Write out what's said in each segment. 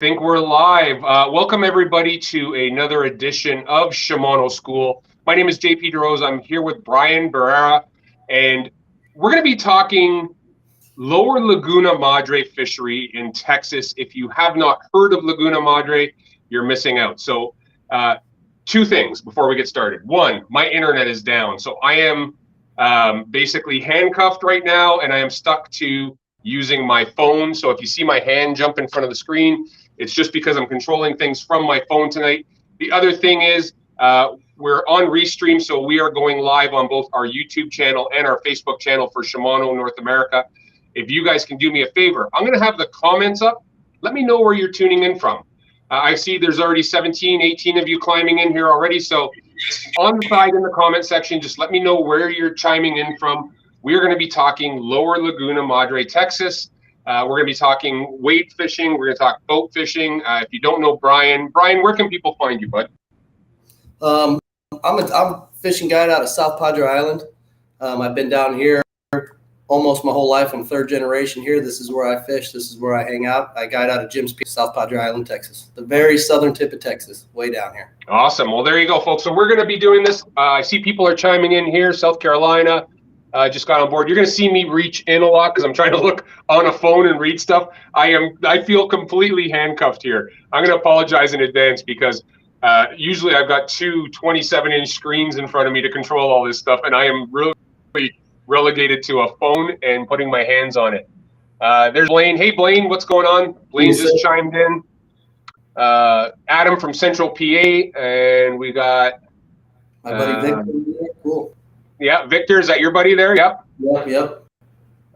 Think we're live. Welcome everybody to another edition of Shimano School. My name is JP DeRose. I'm here with Brian Barrera, and we're going to be talking Lower Laguna Madre fishery in Texas. If you have not heard of Laguna Madre, you're missing out. So two things before we get started. One, my internet is down. So I am basically handcuffed right now, and I am stuck to using my phone. So if you see my hand jump in front of the screen, it's just because I'm controlling things from my phone tonight. The other thing is we're on Restream, so we are going live on both our YouTube channel and our Facebook channel for Shimano North America. If you guys can do me a favor, I'm going to have the comments up. Let me know where you're tuning in from. I see there's already 17, 18 of you climbing in here already. So on the side in the comment section, just let me know where you're chiming in from. We're going to be talking Lower Laguna Madre, Texas. We're going to be talking wade fishing. We're going to talk boat fishing. If you don't know Brian, where can people find you, bud? I'm a fishing guide out of South Padre Island. I've been down here almost my whole life. I'm third generation here. This is where I fish. This is where I hang out. I guide out of Jim's Peak, South Padre Island, Texas, the very southern tip of Texas, way down here. Awesome. Well, there you go, folks. So we're going to be doing this. I see people are chiming in here. South Carolina just got on board. You're going to see me reach in a lot because I'm trying to look on a phone and read stuff. I feel completely handcuffed here. I'm going to apologize in advance because usually I've got two 27-inch screens in front of me to control all this stuff, and I am really relegated to a phone and putting my hands on it. There's Blaine. Hey, Blaine, what's going on? Blaine just chimed in. Adam from Central PA, and we got my buddy Victor. Cool. Yeah, Victor, is that your buddy there? Yep. Yep.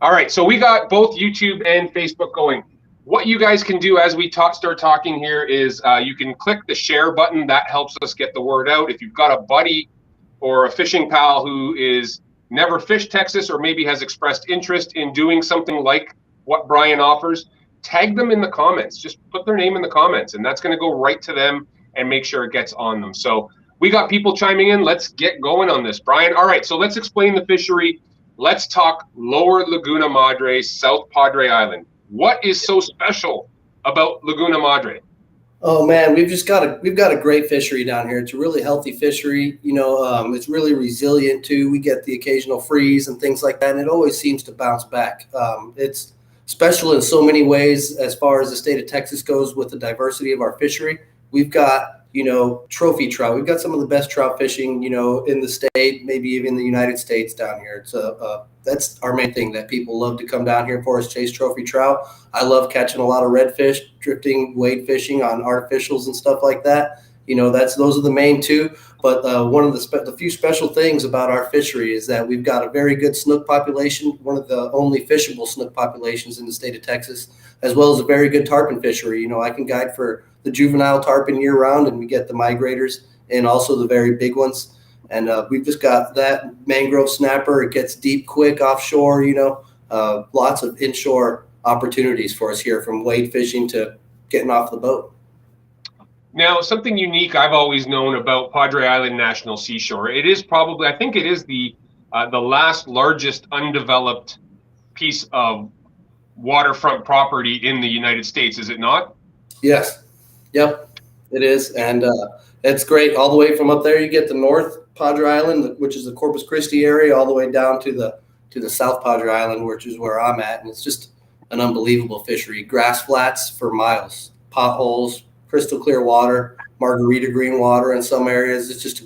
All right, so we got both YouTube and Facebook going. What you guys can do as we start talking here is you can click the share button. That helps us get the word out. If you've got a buddy or a fishing pal who is never fished Texas or maybe has expressed interest in doing something like what Brian offers, tag them in the comments. Just put their name in the comments, and that's going to go right to them and make sure it gets on them. So we got people chiming in. Let's get going on this, Brian. All right, so let's explain the fishery. Let's talk Lower Laguna Madre, South Padre Island. What is so special about Laguna Madre? Oh man, we've got a great fishery down here. It's a really healthy fishery. It's really resilient too. We get the occasional freeze and things like that, and it always seems to bounce back. It's special in so many ways as far as the state of Texas goes with the diversity of our fishery. We've got trophy trout. We've got some of the best trout fishing, in the state, maybe even the United States down here. It's that's our main thing that people love to come down here for is chase trophy trout. I love catching a lot of redfish, drifting, wade fishing on artificials and stuff like that. Those are the main two. But one of the few special things about our fishery is that we've got a very good snook population, one of the only fishable snook populations in the state of Texas, as well as a very good tarpon fishery. I can guide for the juvenile tarpon year round, and we get the migrators and also the very big ones. And we've just got that mangrove snapper. It gets deep quick offshore, lots of inshore opportunities for us here, from wade fishing to getting off the boat. Now, something unique I've always known about Padre Island National Seashore, it is probably, I think it is the last largest undeveloped piece of waterfront property in the United States, is it not? Yes. Yep, it is. And it's great. All the way from up there, you get the North Padre Island, which is the Corpus Christi area, all the way down to the South Padre Island, which is where I'm at. And it's just an unbelievable fishery. Grass flats for miles, potholes, crystal clear water, margarita green water in some areas. It's just a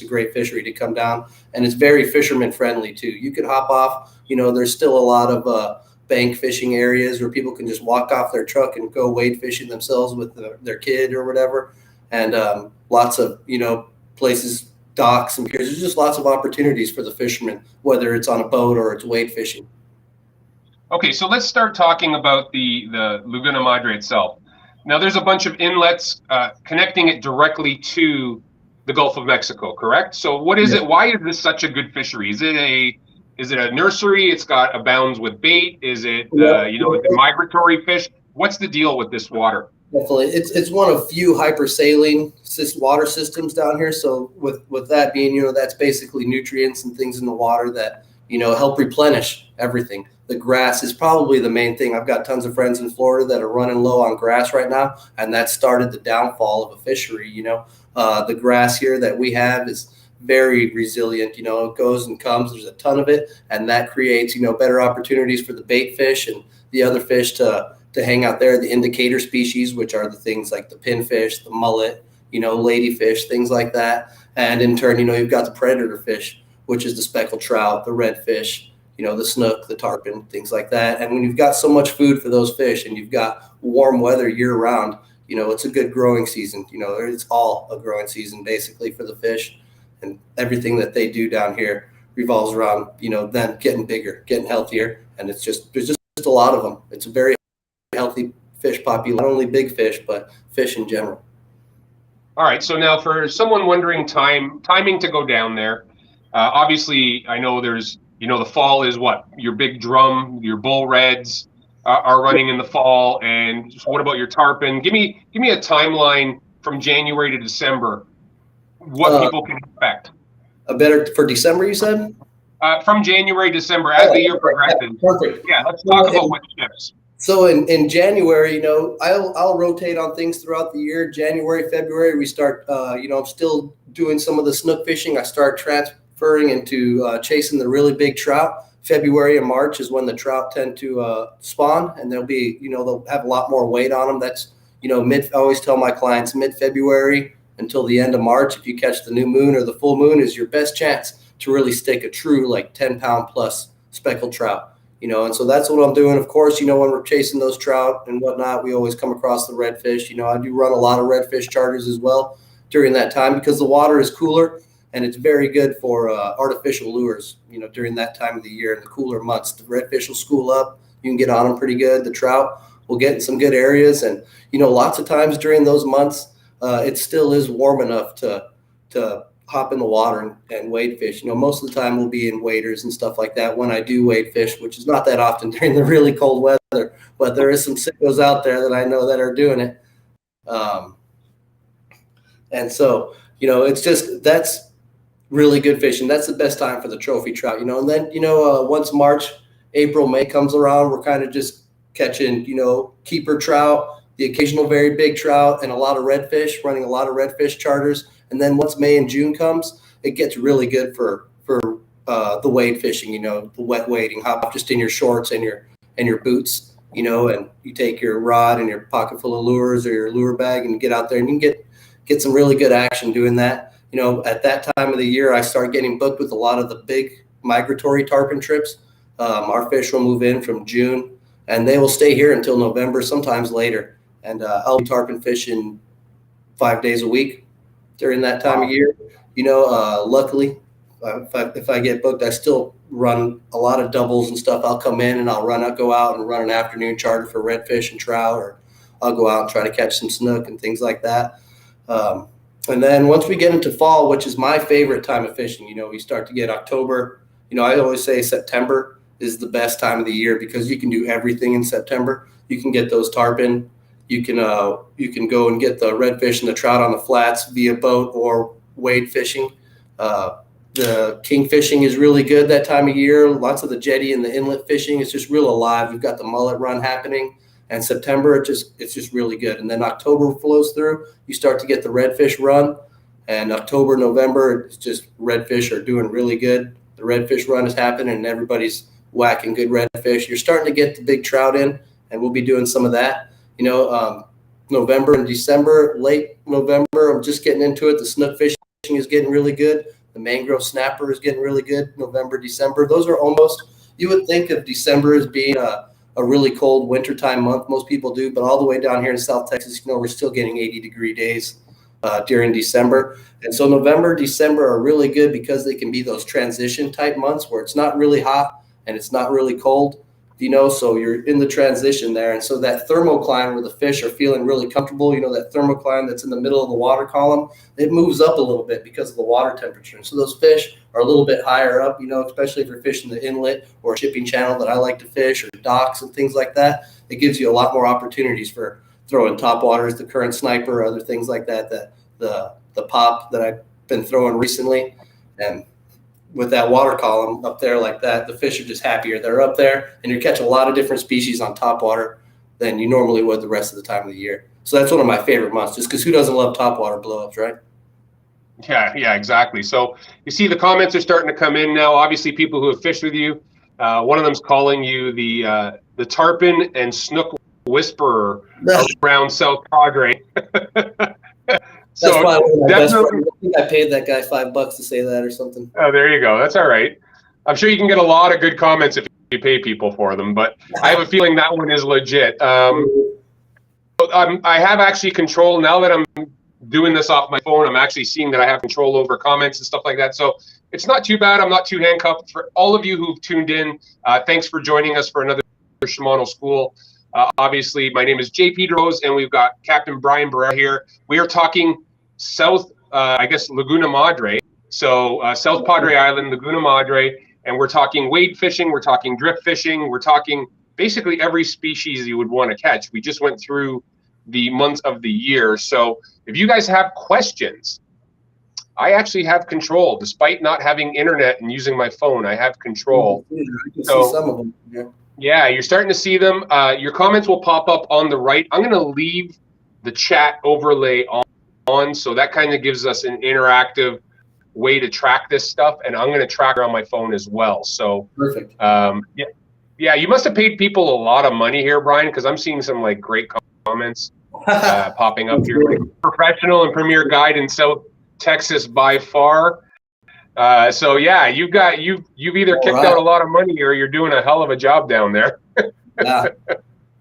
great fishery to come down, and it's very fisherman friendly too. You can hop off. There's still a lot of bank fishing areas where people can just walk off their truck and go wade fishing themselves with their kid or whatever, and lots of places, docks and piers. There's just lots of opportunities for the fishermen, whether it's on a boat or it's wade fishing. Okay, so let's start talking about the Laguna Madre itself. Now, there's a bunch of inlets connecting it directly to the Gulf of Mexico, correct? So what is it? Why is this such a good fishery? Is it a nursery? It's got abounds with bait? Is it, migratory fish? What's the deal with this water? Definitely. It's one of few hyper-saline water systems down here. So with that being, that's basically nutrients and things in the water that, help replenish everything. the grass is probably the main thing. I've got tons of friends in Florida that are running low on grass right now, and that started the downfall of a fishery. The grass here that we have is very resilient. It goes and comes. There's a ton of it, and that creates better opportunities for the bait fish and the other fish to hang out there. The indicator species, which are the things like the pinfish, the mullet, ladyfish, things like that. And in turn, you've got the predator fish, which is the speckled trout, the redfish, the snook, the tarpon, things like that. And when you've got so much food for those fish and you've got warm weather year round, it's a good growing season. It's all a growing season basically for the fish, and everything that they do down here revolves around, them getting bigger, getting healthier. And there's just a lot of them. It's a very healthy fish population, not only big fish, but fish in general. All right. So now for someone wondering timing to go down there, obviously I know there's, the fall is what? Your big drum, your bull reds are running in the fall. And what about your tarpon? Give me a timeline from January to December, what people can expect. For December, you said? From January, December, as the year progresses. Perfect. Yeah, let's talk about what ships. So in January, I'll rotate on things throughout the year. January, February, we start, I'm still doing some of the snook fishing. I start transferring into chasing the really big trout. February and March is when the trout tend to spawn, and they'll be, they'll have a lot more weight on them. That's, I always tell my clients mid-February until the end of March, if you catch the new moon or the full moon, is your best chance to really stick a true 10-pound plus speckled trout. And so that's what I'm doing. Of course, when we're chasing those trout and whatnot, we always come across the redfish. I do run a lot of redfish charters as well during that time because the water is cooler and it's very good for artificial lures, during that time of the year in the cooler months. The redfish will school up. You can get on them pretty good. The trout will get in some good areas. And, lots of times during those months, it still is warm enough to hop in the water and wade fish. Most of the time we'll be in waders and stuff like that when I do wade fish, which is not that often during the really cold weather, but there is some sickos out there that I know that are doing it. And so, that's really good fishing. That's the best time for the trophy trout, and then, once March, April, May comes around, we're kind of just catching, keeper trout, the occasional very big trout, and a lot of redfish, running a lot of redfish charters. And then once May and June comes, it gets really good for the wade fishing, the wet wading, hop just in your shorts and your boots, and you take your rod and your pocket full of lures or your lure bag and get out there and you can get some really good action doing that. At that time of the year, I start getting booked with a lot of the big migratory tarpon trips. Our fish will move in from June and they will stay here until November, sometimes later. And I'll be tarpon fishing 5 days a week during that time of year. Luckily, if I get booked, I still run a lot of doubles and stuff. I'll come in and I'll go out and run an afternoon charter for redfish and trout, or I'll go out and try to catch some snook and things like that. And then once we get into fall, which is my favorite time of fishing, we start to get October. I always say September is the best time of the year because you can do everything in September. You can get those tarpon. You can go and get the redfish and the trout on the flats via boat or wade fishing. The king fishing is really good that time of year. Lots of the jetty and the inlet fishing is just real alive. You've got the mullet run happening. And September, it's just really good. And then October flows through. You start to get the redfish run. And October, November, it's just redfish are doing really good. The redfish run is happening and everybody's whacking good redfish. You're starting to get the big trout in, and we'll be doing some of that. November and December, late November, I'm just getting into it. The snook fishing is getting really good. The mangrove snapper is getting really good. November, December, those are almost, you would think of December as being a really cold wintertime month. Most people do, but all the way down here in South Texas, we're still getting 80-degree days during December. And so November, December are really good because they can be those transition type months where it's not really hot and it's not really cold. So you're in the transition there. And so that thermocline where the fish are feeling really comfortable, that thermocline that's in the middle of the water column, it moves up a little bit because of the water temperature. And so those fish are a little bit higher up, especially if you're fishing the inlet or shipping channel that I like to fish, or docks and things like that. It gives you a lot more opportunities for throwing top waters, the current sniper, other things like that, the pop that I've been throwing recently. And with that water column up there like that, the fish are just happier. They're up there, and you catch a lot of different species on top water than you normally would the rest of the time of the year. So that's one of my favorite months, just because who doesn't love topwater blowups, right? Yeah, exactly. So you see the comments are starting to come in now. Obviously, people who have fished with you, one of them's calling you the Tarpon and Snook Whisperer around South Padre. So that's probably one of my best definitely, friends. I think I paid that guy $5 to say that or something. oh, there you go. That's all right. I'm sure you can get a lot of good comments if you pay people for them, but I have a feeling that one is legit. I have actually control now that I'm doing this off my phone. I'm actually seeing that I have control over comments and stuff like that. So it's not too bad. I'm not too handcuffed. For all of you who've tuned in, thanks for joining us for another Shimano School. Obviously, my name is JP DeRose, and we've got Captain Brian Barrera here. We are talking South, Laguna Madre. So South Padre Island, Laguna Madre, and we're talking wade fishing, we're talking drift fishing, we're talking basically every species you would want to catch. We just went through the months of the year. So if you guys have questions, I actually have control. Despite not having internet and using my phone, I have control. I can see some of them. Yeah, you're starting to see them. Your comments will pop up on the right. I'm going to leave the chat overlay on, so that kind of gives us an interactive way to track this stuff, and I'm going to track it on my phone as well. So perfect. Yeah, you must have paid people a lot of money here, Brian, because I'm seeing some like great comments popping up here. Like, professional and premier guide in South Texas by far. So yeah, you've either kicked out a lot of money or you're doing a hell of a job down there. Yeah,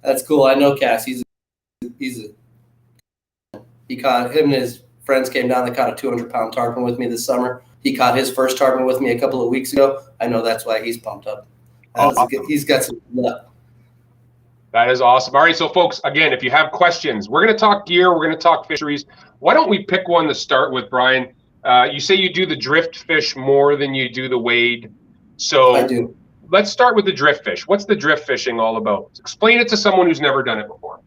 that's cool. I know Cass. He caught, him and his friends came down. They caught a 200-pound tarpon with me this summer. He caught his first tarpon with me a couple of weeks ago. I know that's why he's pumped up. Awesome. He's got some luck. That is awesome. All right, so folks, again, if you have questions, we're going to talk gear, we're going to talk fisheries. Why don't we pick one to start with, Brian? You say you do the drift fish more than you do the wade. So I do. Let's start with the drift fish. What's the drift fishing all about? Explain it to someone who's never done it before.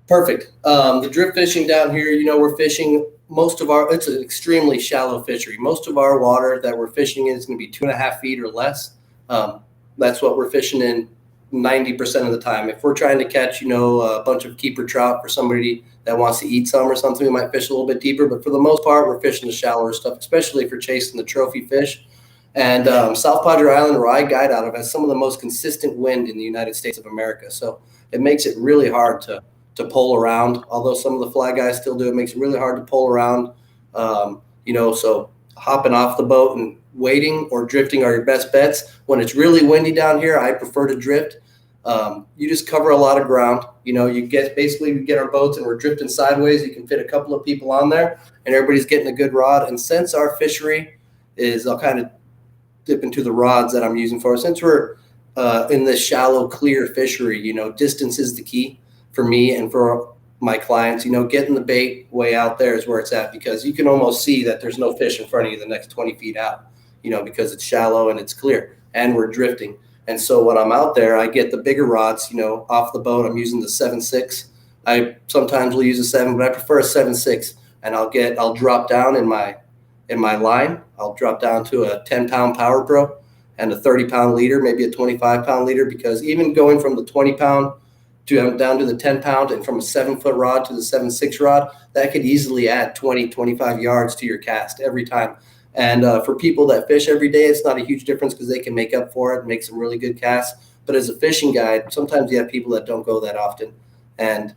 Perfect. The drift fishing down here, we're fishing it's an extremely shallow fishery. Most of our water that we're fishing in is going to be 2.5 feet or less. That's what we're fishing in 90% of the time. If we're trying to catch, a bunch of keeper trout for somebody that wants to eat some or something, we might fish a little bit deeper. But for the most part, we're fishing the shallower stuff, especially if you're chasing the trophy fish. And South Padre Island, where I guide out of, has some of the most consistent wind in the United States of America. So it makes it really hard to pole around. Although some of the fly guys still do, it makes it really hard to pole around. So hopping off the boat and wading or drifting are your best bets. When it's really windy down here, I prefer to drift. You just cover a lot of ground. We get our boats and we're drifting sideways. You can fit a couple of people on there and everybody's getting a good rod. And since our fishery is, I'll kind of dip into the rods that I'm using for, since we're in this shallow, clear fishery, distance is the key for me and for my clients. Getting the bait way out there is where it's at, because you can almost see that there's no fish in front of you the next 20 feet out, because it's shallow and it's clear and we're drifting. And so when I'm out there, I get the bigger rods, off the boat. I'm using the 7.6. I sometimes will use a 7, but I prefer a 7.6. And I'll drop down in my line. I'll drop down to a 10-pound Power Pro and a 30-pound leader, maybe a 25-pound leader, because even going from the 20-pound down to the 10-pound and from a 7-foot rod to the 7.6 rod, that could easily add 20, 25 yards to your cast every time. And for people that fish every day, it's not a huge difference because they can make up for it and make some really good casts. But as a fishing guide, sometimes you have people that don't go that often. And,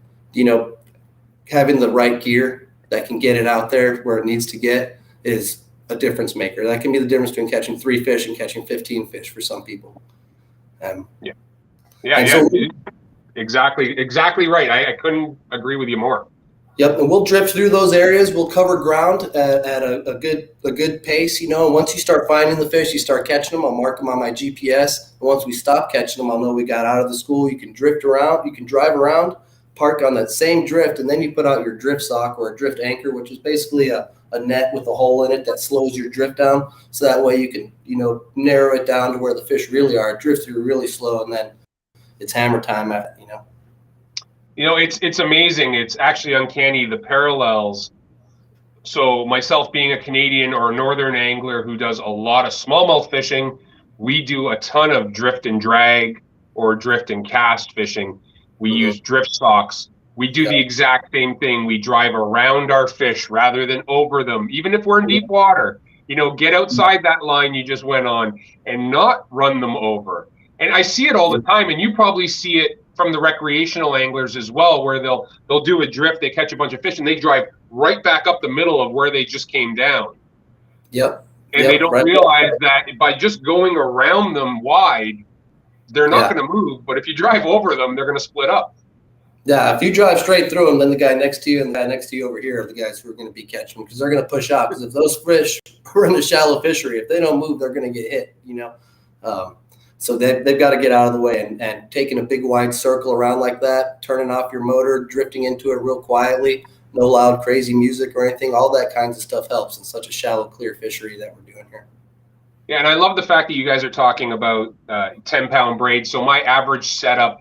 having the right gear that can get it out there where it needs to get is a difference maker. That can be the difference between catching 3 fish and catching 15 fish for some people. Exactly right. I couldn't agree with you more. Yep, and we'll drift through those areas. We'll cover ground at a good pace, And once you start finding the fish, you start catching them. I'll mark them on my GPS. And once we stop catching them, I'll know we got out of the school. You can drift around. You can drive around, park on that same drift, and then you put out your drift sock or a drift anchor, which is basically a net with a hole in it that slows your drift down. So that way you can, narrow it down to where the fish really are. Drift through really slow, and then it's hammer time after, It's amazing. It's actually uncanny, the parallels So myself being a Canadian or a northern angler who does a lot of smallmouth fishing, we do a ton of drift and drag or drift and cast fishing. We Mhm. use drift socks. We do Yeah. the exact same thing. We drive around our fish rather than over them, even if we're in deep water. Get outside that line you just went on and not run them over. And I see it all the time, and you probably see it from the recreational anglers as well, where they'll do a drift, they catch a bunch of fish, and they drive right back up the middle of where they just came down. Yep. And they Yep. don't Right. realize that by just going around them wide, they're not Yeah. going to move. But if you drive over them, they're going to split up. Yeah. If you drive straight through them, then the guy next to you and the guy next to you over here are the guys who are going to be catching them because they're going to push out. Because if those fish are in a shallow fishery, if they don't move, they're going to get hit, So they've got to get out of the way and taking a big wide circle around like that, turning off your motor, drifting into it real quietly, no loud, crazy music or anything. All that kinds of stuff helps in such a shallow, clear fishery that we're doing here. Yeah, and I love the fact that you guys are talking about 10-pound braid. So my average setup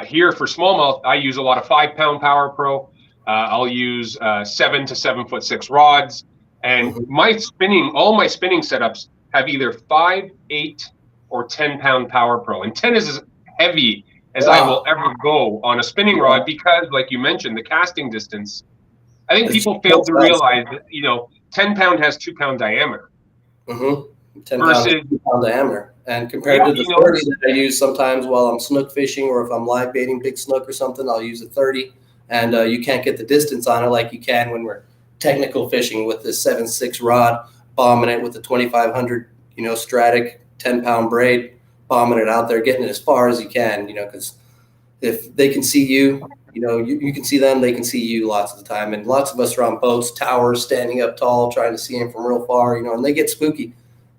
here for smallmouth, I use a lot of 5-pound Power Pro. I'll use 7 to 7'6" rods, and all my spinning setups have either 5, 8, or 10-pound Power Pro, and 10 is as heavy as I will ever go on a spinning rod because, like you mentioned, the casting distance. I think people fail to realize that 10-pound has 2-pound diameter. 10 versus pound, 2 pound diameter. And compared to the 30 that I use sometimes while I'm snook fishing, or if I'm live baiting big snook or something, I'll use a 30. And you can't get the distance on it like you can when we're technical fishing with this 7.6 rod, bombing it with the 2500, Stratic 10-pound braid, bombing it out there, getting it as far as you can, because if they can see you, you can see them, they can see you lots of the time. And lots of us are on boats, towers, standing up tall, trying to see them from real far, and they get spooky.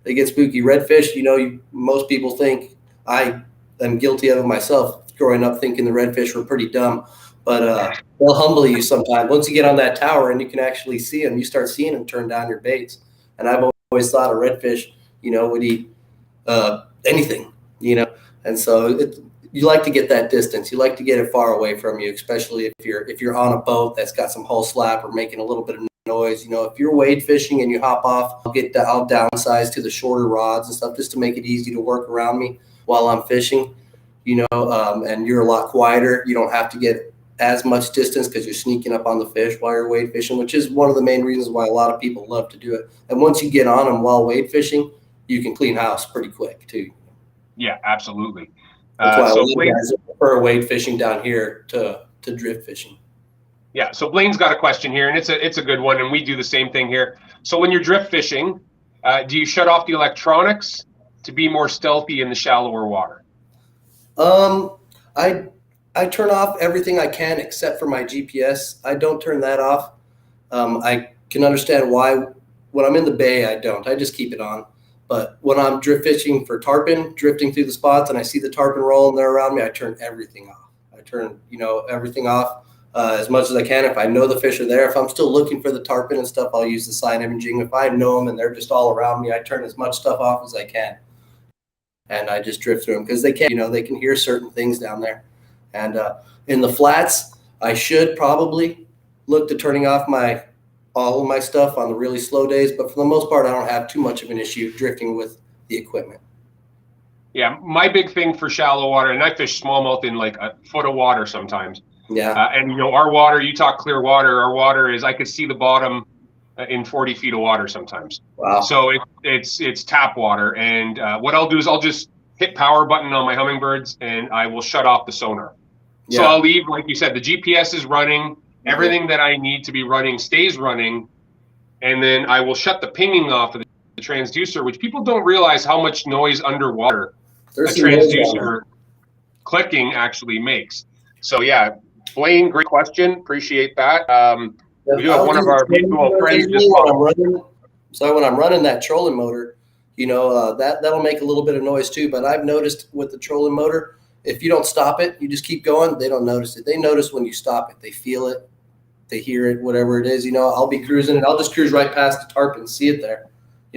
They get spooky. Redfish, most people think, I am guilty of it myself, growing up thinking the redfish were pretty dumb, but they'll humble you sometimes. Once you get on that tower and you can actually see them, you start seeing them turn down your baits. And I've always thought a redfish, would eat anything, and so you like to get that distance. You like to get it far away from you, especially if you're on a boat that's got some hull slap or making a little bit of noise. If you're wade fishing and you hop off, I'll downsize to the shorter rods and stuff just to make it easy to work around me while I'm fishing. And you're a lot quieter. You don't have to get as much distance because you're sneaking up on the fish while you're wade fishing, which is one of the main reasons why a lot of people love to do it. And once you get on them while wade fishing, you can clean house pretty quick too. Yeah, absolutely. That's why a lot of guys prefer wade fishing down here to drift fishing. Yeah, so Blaine's got a question here, and it's a good one, and we do the same thing here. So when you're drift fishing, do you shut off the electronics to be more stealthy in the shallower water? I turn off everything I can except for my GPS. I don't turn that off. I can understand why. When I'm in the bay, I don't. I just keep it on. But when I'm drift fishing for tarpon, drifting through the spots, and I see the tarpon rolling there around me, I turn everything off. I turn, everything off as much as I can. If I know the fish are there, if I'm still looking for the tarpon and stuff, I'll use the side imaging. If I know them and they're just all around me, I turn as much stuff off as I can. And I just drift through them because they can hear certain things down there. And in the flats, I should probably look to turning off all of my stuff on the really slow days, but for the most part, I don't have too much of an issue drifting with the equipment. Yeah, my big thing for shallow water, and I fish smallmouth in like a foot of water sometimes. Yeah. And our water, you talk clear water, our water is, I could see the bottom in 40 feet of water sometimes. Wow. So it's tap water. And what I'll do is I'll just hit power button on my hummingbirds and I will shut off the sonar. Yeah. So I'll leave, like you said, the GPS is running. Everything that I need to be running stays running, and then I will shut the pinging off of the transducer, which people don't realize how much noise underwater a transducer clicking actually makes. So yeah, Blaine, great question. Appreciate that. We do have one of our mutual friends just when I'm running that trolling motor, that'll make a little bit of noise too. But I've noticed with the trolling motor, if you don't stop it, you just keep going, they don't notice it. They notice when you stop it. They feel it. They hear it, whatever it is. I'll be cruising and I'll just cruise right past the tarpon, see it there.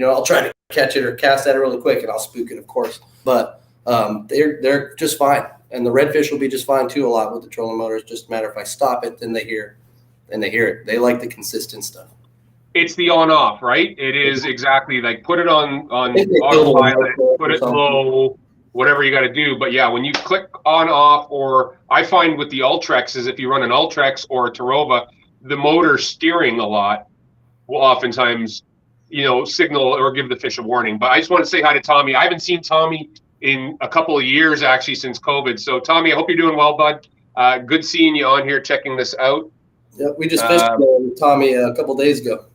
I'll try to catch it or cast at it really quick and I'll spook it, of course. But they're just fine. And the redfish will be just fine too a lot with the trolling motor. It's just a matter if I stop it, then they hear it. They like the consistent stuff. It's the on off, right? It is exactly like put it on Maybe they build a autopilot, put or it something. low, whatever you got to do. But yeah, when you click on off, or I find with the Ultrex is if you run an Ultrex or a Tarova, the motor steering a lot will oftentimes, signal or give the fish a warning. But I just want to say hi to Tommy. I haven't seen Tommy in a couple of years actually since COVID. So Tommy, I hope you're doing well, bud. Good seeing you on here checking this out. Yep, we just fished with Tommy a couple days ago.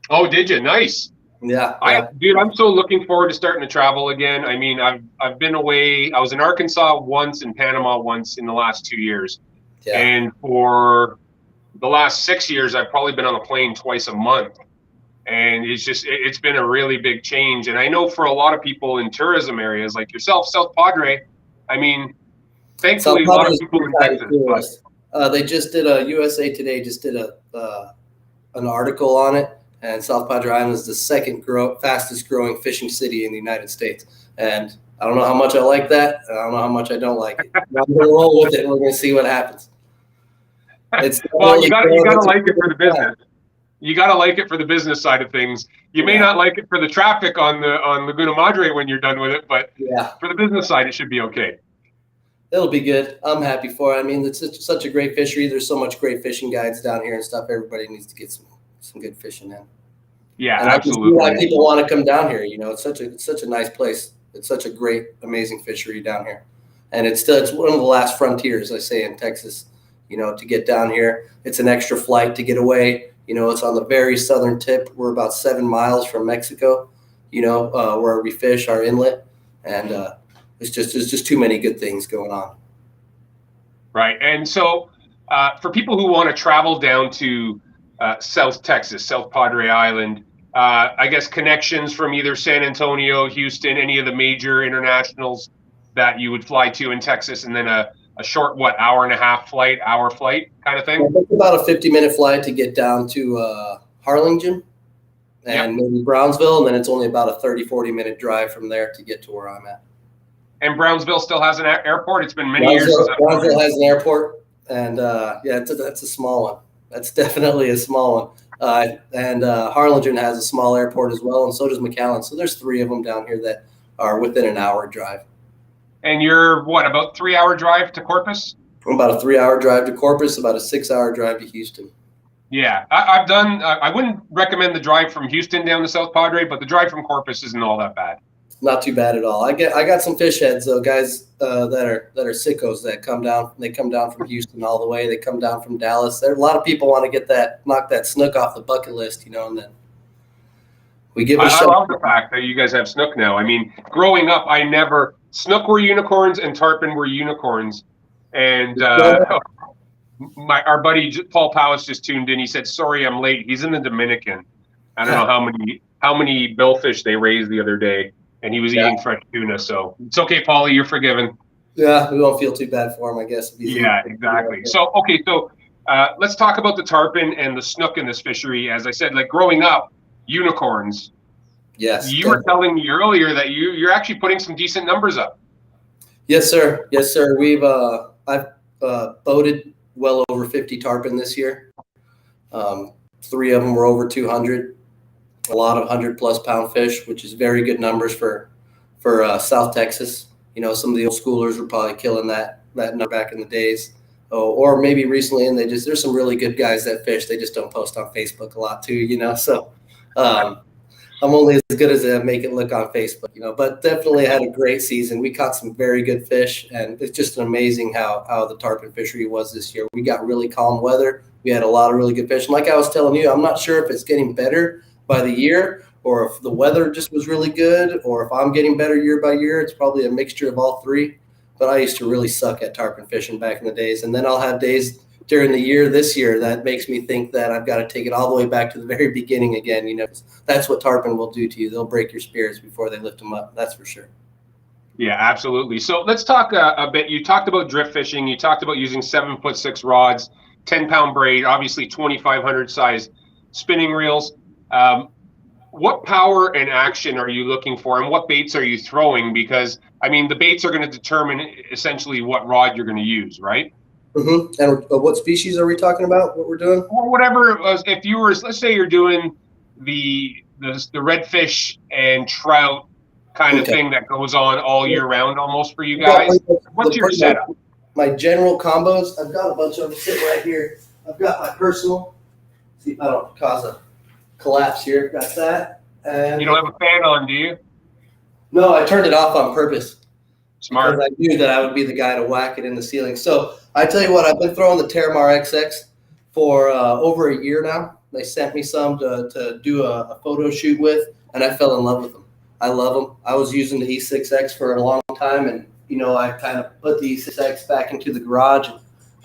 Oh, did you? Nice. Yeah, Dude, I'm so looking forward to starting to travel again. I mean, I've been away. I was in Arkansas once, in Panama once in the last 2 years. Yeah. And for the last 6 years, I've probably been on a plane twice a month. And it's been a really big change. And I know for a lot of people in tourism areas like yourself, South Padre, I mean, thankfully a lot of people in Texas. They just did USA Today just did an article on it. And South Padre Island is the second fastest growing fishing city in the United States. And I don't know how much I like that. And I don't know how much I don't like it. I'm going to roll with it, and we're going to see what happens. Well, you got to like it for the business. You got to like it for the business side of things. You may not like it for the traffic on Laguna Madre when you're done with it, but for the business side, it should be okay. It'll be good. I'm happy for it. I mean, it's such a great fishery. There's so much great fishing guides down here and stuff. Everybody needs to get some good fishing in. Yeah, and absolutely. I can see why people want to come down here. It's such a nice place. It's such a great, amazing fishery down here, and it's one of the last frontiers, I say, in Texas. To get down here, it's an extra flight to get away. It's on the very southern tip. We're about 7 miles from Mexico. Where we fish our inlet, and there's just too many good things going on. Right, and so for people who want to travel down to South Texas, South Padre Island, I guess connections from either San Antonio, Houston, any of the major internationals that you would fly to in Texas, and then a short, hour flight kind of thing? It's about a 50-minute flight to get down to Harlingen and maybe Brownsville, and then it's only about a 30-40-minute drive from there to get to where I'm at. And Brownsville still has an airport? It's been many years since Brownsville has an airport, and that's a small one. That's definitely a small one. And Harlingen has a small airport as well, and so does McAllen. So there's 3 of them down here that are within an hour drive. And you're about 3-hour drive to Corpus? About a 3-hour drive to Corpus, about a 6-hour drive to Houston. Yeah, I've done. I wouldn't recommend the drive from Houston down to South Padre, but the drive from Corpus isn't all that bad. Not too bad at all. I got some fish heads though, guys that are sickos that come down. They come down from Houston all the way. They come down from Dallas. There a lot of people want to knock that snook off the bucket list, and then we give. I love the fact that you guys have snook now. I mean, growing up, snook were unicorns and tarpon were unicorns, and our buddy Paul Powis just tuned in. He said, "Sorry, I'm late." He's in the Dominican. I don't know how many billfish they raised the other day, and he was eating fresh tuna. So it's okay, Paulie, you're forgiven. Yeah, we won't feel too bad for him, I guess. Yeah, exactly. So let's talk about the tarpon and the snook in this fishery. As I said, growing up, unicorns. Yes. You were telling me earlier that you're actually putting some decent numbers up. Yes, sir. Yes, sir. I've boated well over 50 tarpon this year. 3 of them were over 200. A lot of 100-plus pound fish, which is very good numbers for South Texas. Some of the old schoolers were probably killing that number back in the days. Or maybe recently, and there's some really good guys that fish. They just don't post on Facebook a lot too, So I'm only as good as I make it look on Facebook, But definitely had a great season. We caught some very good fish, and it's just amazing how the tarpon fishery was this year. We got really calm weather. We had a lot of really good fish. And like I was telling you, I'm not sure if it's getting better by the year, or if the weather just was really good, or if I'm getting better year by year. It's probably a mixture of all 3. But I used to really suck at tarpon fishing back in the days, and then I'll have days during the year this year that makes me think that I've got to take it all the way back to the very beginning again. That's what tarpon will do to you. They'll break your spirits before they lift them up. That's for sure. Yeah, absolutely. So let's talk a bit. You talked about drift fishing. You talked about using 7'6" rods, 10-pound braid, obviously 2,500 size spinning reels. What power and action are you looking for, and what baits are you throwing? Because, the baits are going to determine essentially what rod you're going to use, right? Mm-hmm. And what species are we talking about? What we're doing? Or whatever. If you were, let's say you're doing the redfish and trout kind of Okay. thing that goes on all year round almost for you I've got guys. What's your setup? My general combos, I've got a bunch of them sitting right here. I've got my personal. See if I don't cause a collapse here. Got that. And You don't have a fan on, do you? no, I turned it off on purpose. Smart. Because I knew that I would be the guy to whack it in the ceiling. So I tell you what, I've been throwing the Terramar XX for over a year now. They sent me some to do a photo shoot with, and I fell in love with them. I love them. I was using the E6X for a long time, and I kind of put the E6X back into the garage.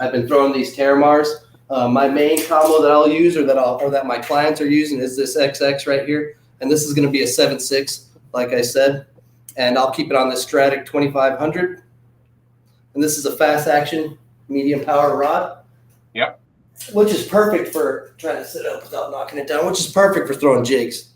I've been throwing these Terramars. My main combo that I'll use, or that my clients are using, is this XX right here, and this is going to be a 7.6, like I said. And I'll keep it on this Stratic 2500. And this is a fast action, medium power rod. Yep. Which is perfect for trying to sit up without knocking it down, which is perfect for throwing jigs.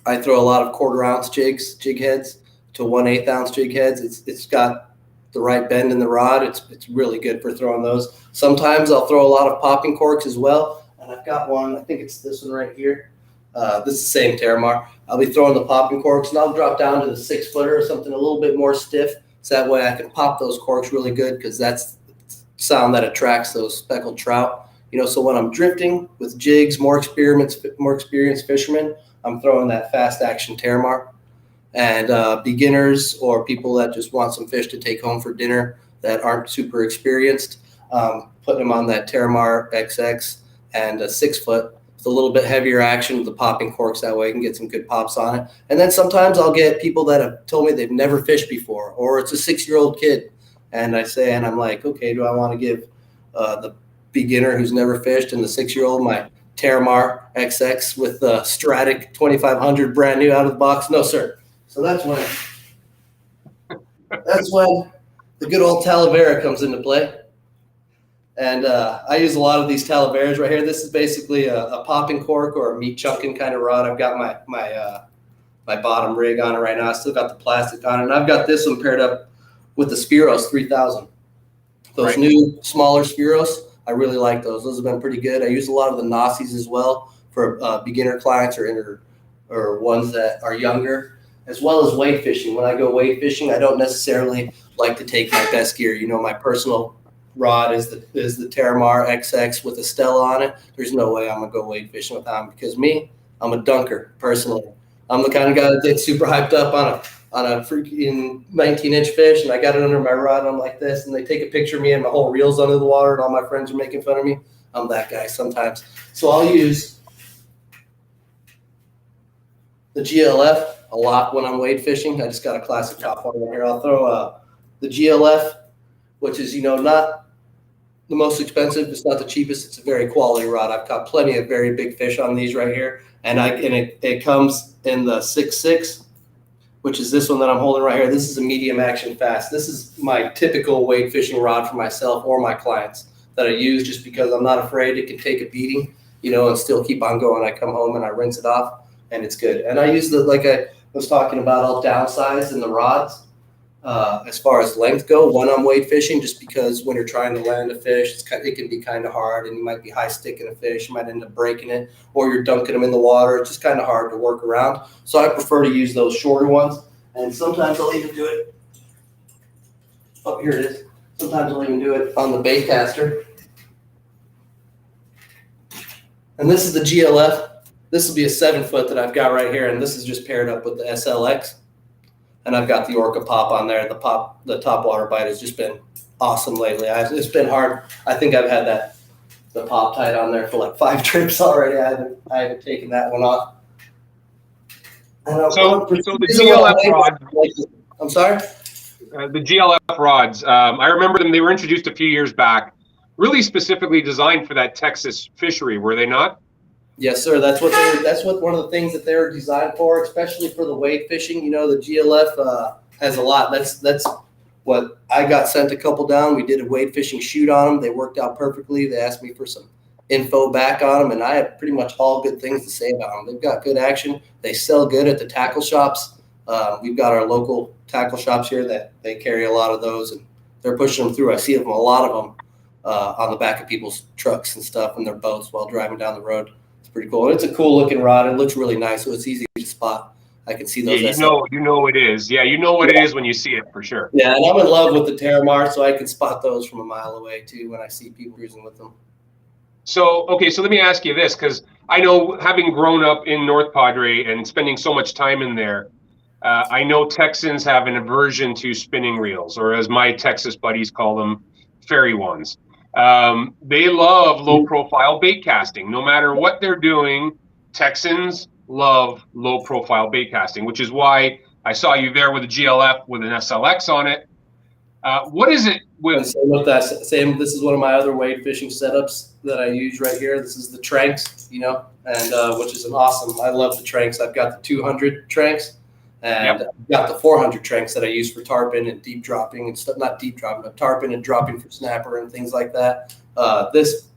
I throw a lot of 1/4 ounce jigs, jig heads, to 1/8 ounce jig heads. It's got the right bend in the rod. It's really good for throwing those. Sometimes I'll throw a lot of popping corks as well. And I've got one, I think it's this one right here. This is the same Terramar. I'll be throwing the popping corks, and I'll drop down to the 6-footer or something a little bit more stiff, so that way I can pop those corks really good, because that's the sound that attracts those speckled trout. So when I'm drifting with jigs, more experienced fishermen, I'm throwing that fast action Terramar. And beginners or people that just want some fish to take home for dinner that aren't super experienced, putting them on that Terramar XX and a 6-foot. It's a little bit heavier action with the popping corks. That way I can get some good pops on it. And then sometimes I'll get people that have told me they've never fished before, or it's a 6-year-old kid. And I'm like, okay, do I want to give the beginner who's never fished and the 6-year-old my Terramar XX with the Stratic 2500 brand new out of the box? No, sir. So that's when the good old Talavera comes into play. And I use a lot of these Talaveras right here. This is basically a popping cork or a meat chunking kind of rod. I've got my bottom rig on it right now. I still got the plastic on it. And I've got this one paired up with the Spiros 3000. Those new, smaller Spiros, I really like those. Those have been pretty good. I use a lot of the Nausies as well for beginner clients or ones that are younger, as well as wade fishing. When I go wade fishing, I don't necessarily like to take my best gear. My personal rod is the Terramar XX with a Stella on it. There's no way I'm gonna go wade fishing with them, because I'm a dunker personally. I'm the kind of guy that gets super hyped up on a freaking 19-inch fish, and I got it under my rod, and I'm like this, and they take a picture of me and my whole reel's under the water, and all my friends are making fun of me. I'm that guy sometimes. So I'll use the GLF a lot when I'm wade fishing. I just got a classic top water here. I'll throw the GLF, which is not the most expensive. It's not the cheapest. It's a very quality rod. I've caught plenty of very big fish on these right here, and it comes in the 6.6, which is this one that I'm holding right here. This is a medium action fast. This is my typical wade fishing rod for myself or my clients that I use, just because I'm not afraid it can take a beating, and still keep on going. I come home and I rinse it off, and it's good. And I use like I was talking about, I'll downsize in the rods. As far as length go, when I'm wade fishing, just because when you're trying to land a fish, it can be kind of hard, and you might be high sticking a fish, you might end up breaking it, or you're dunking them in the water. It's just kind of hard to work around. So I prefer to use those shorter ones, and sometimes I'll even do it. Oh, here it is. Sometimes I'll even do it on the bait caster. And this is the GLF. This will be a 7-foot that I've got right here, and this is just paired up with the SLX. And I've got the Orca Pop on there. The top water bite has just been awesome lately. It's been hard. I think I've had the Pop tight on there for like 5 trips already. I haven't taken that one off. So the GLF rods. I'm sorry? The GLF rods. I remember them. They were introduced a few years back, really specifically designed for that Texas fishery, were they not? Yes, sir. That's what one of the things that they're designed for, especially for the wade fishing. The GLF has a lot. That's what I got sent a couple down. We did a wade fishing shoot on them. They worked out perfectly. They asked me for some info back on them, and I have pretty much all good things to say about them. They've got good action. They sell good at the tackle shops. We've got our local tackle shops here that they carry a lot of those, and they're pushing them through. I see them, a lot of them on the back of people's trucks and stuff and their boats while driving down the road. It's pretty cool. And it's a cool looking rod. It looks really nice, so it's easy to spot. I can see those. Yeah, you know it is. Yeah, you know what it is when you see it for sure. Yeah, and I'm in love with the Terramar, so I can spot those from a mile away too when I see people cruising with them. So, okay, so let me ask you this, because I know, having grown up in North Padre and spending so much time in there, I know Texans have an aversion to spinning reels, or as my Texas buddies call them, fairy ones. They love low-profile bait casting. No matter what they're doing, Texans love low-profile bait casting, which is why I saw you there with a GLF with an SLX on it. What is it with? Same. This is one of my other wade fishing setups that I use right here. This is the Tranks, and which is an awesome. I love the Tranks. I've got the 200 Tranks, and I've got the 400 Tranks that I use for tarpon and deep dropping and stuff. Not deep dropping, but tarpon and dropping for snapper and things like that. This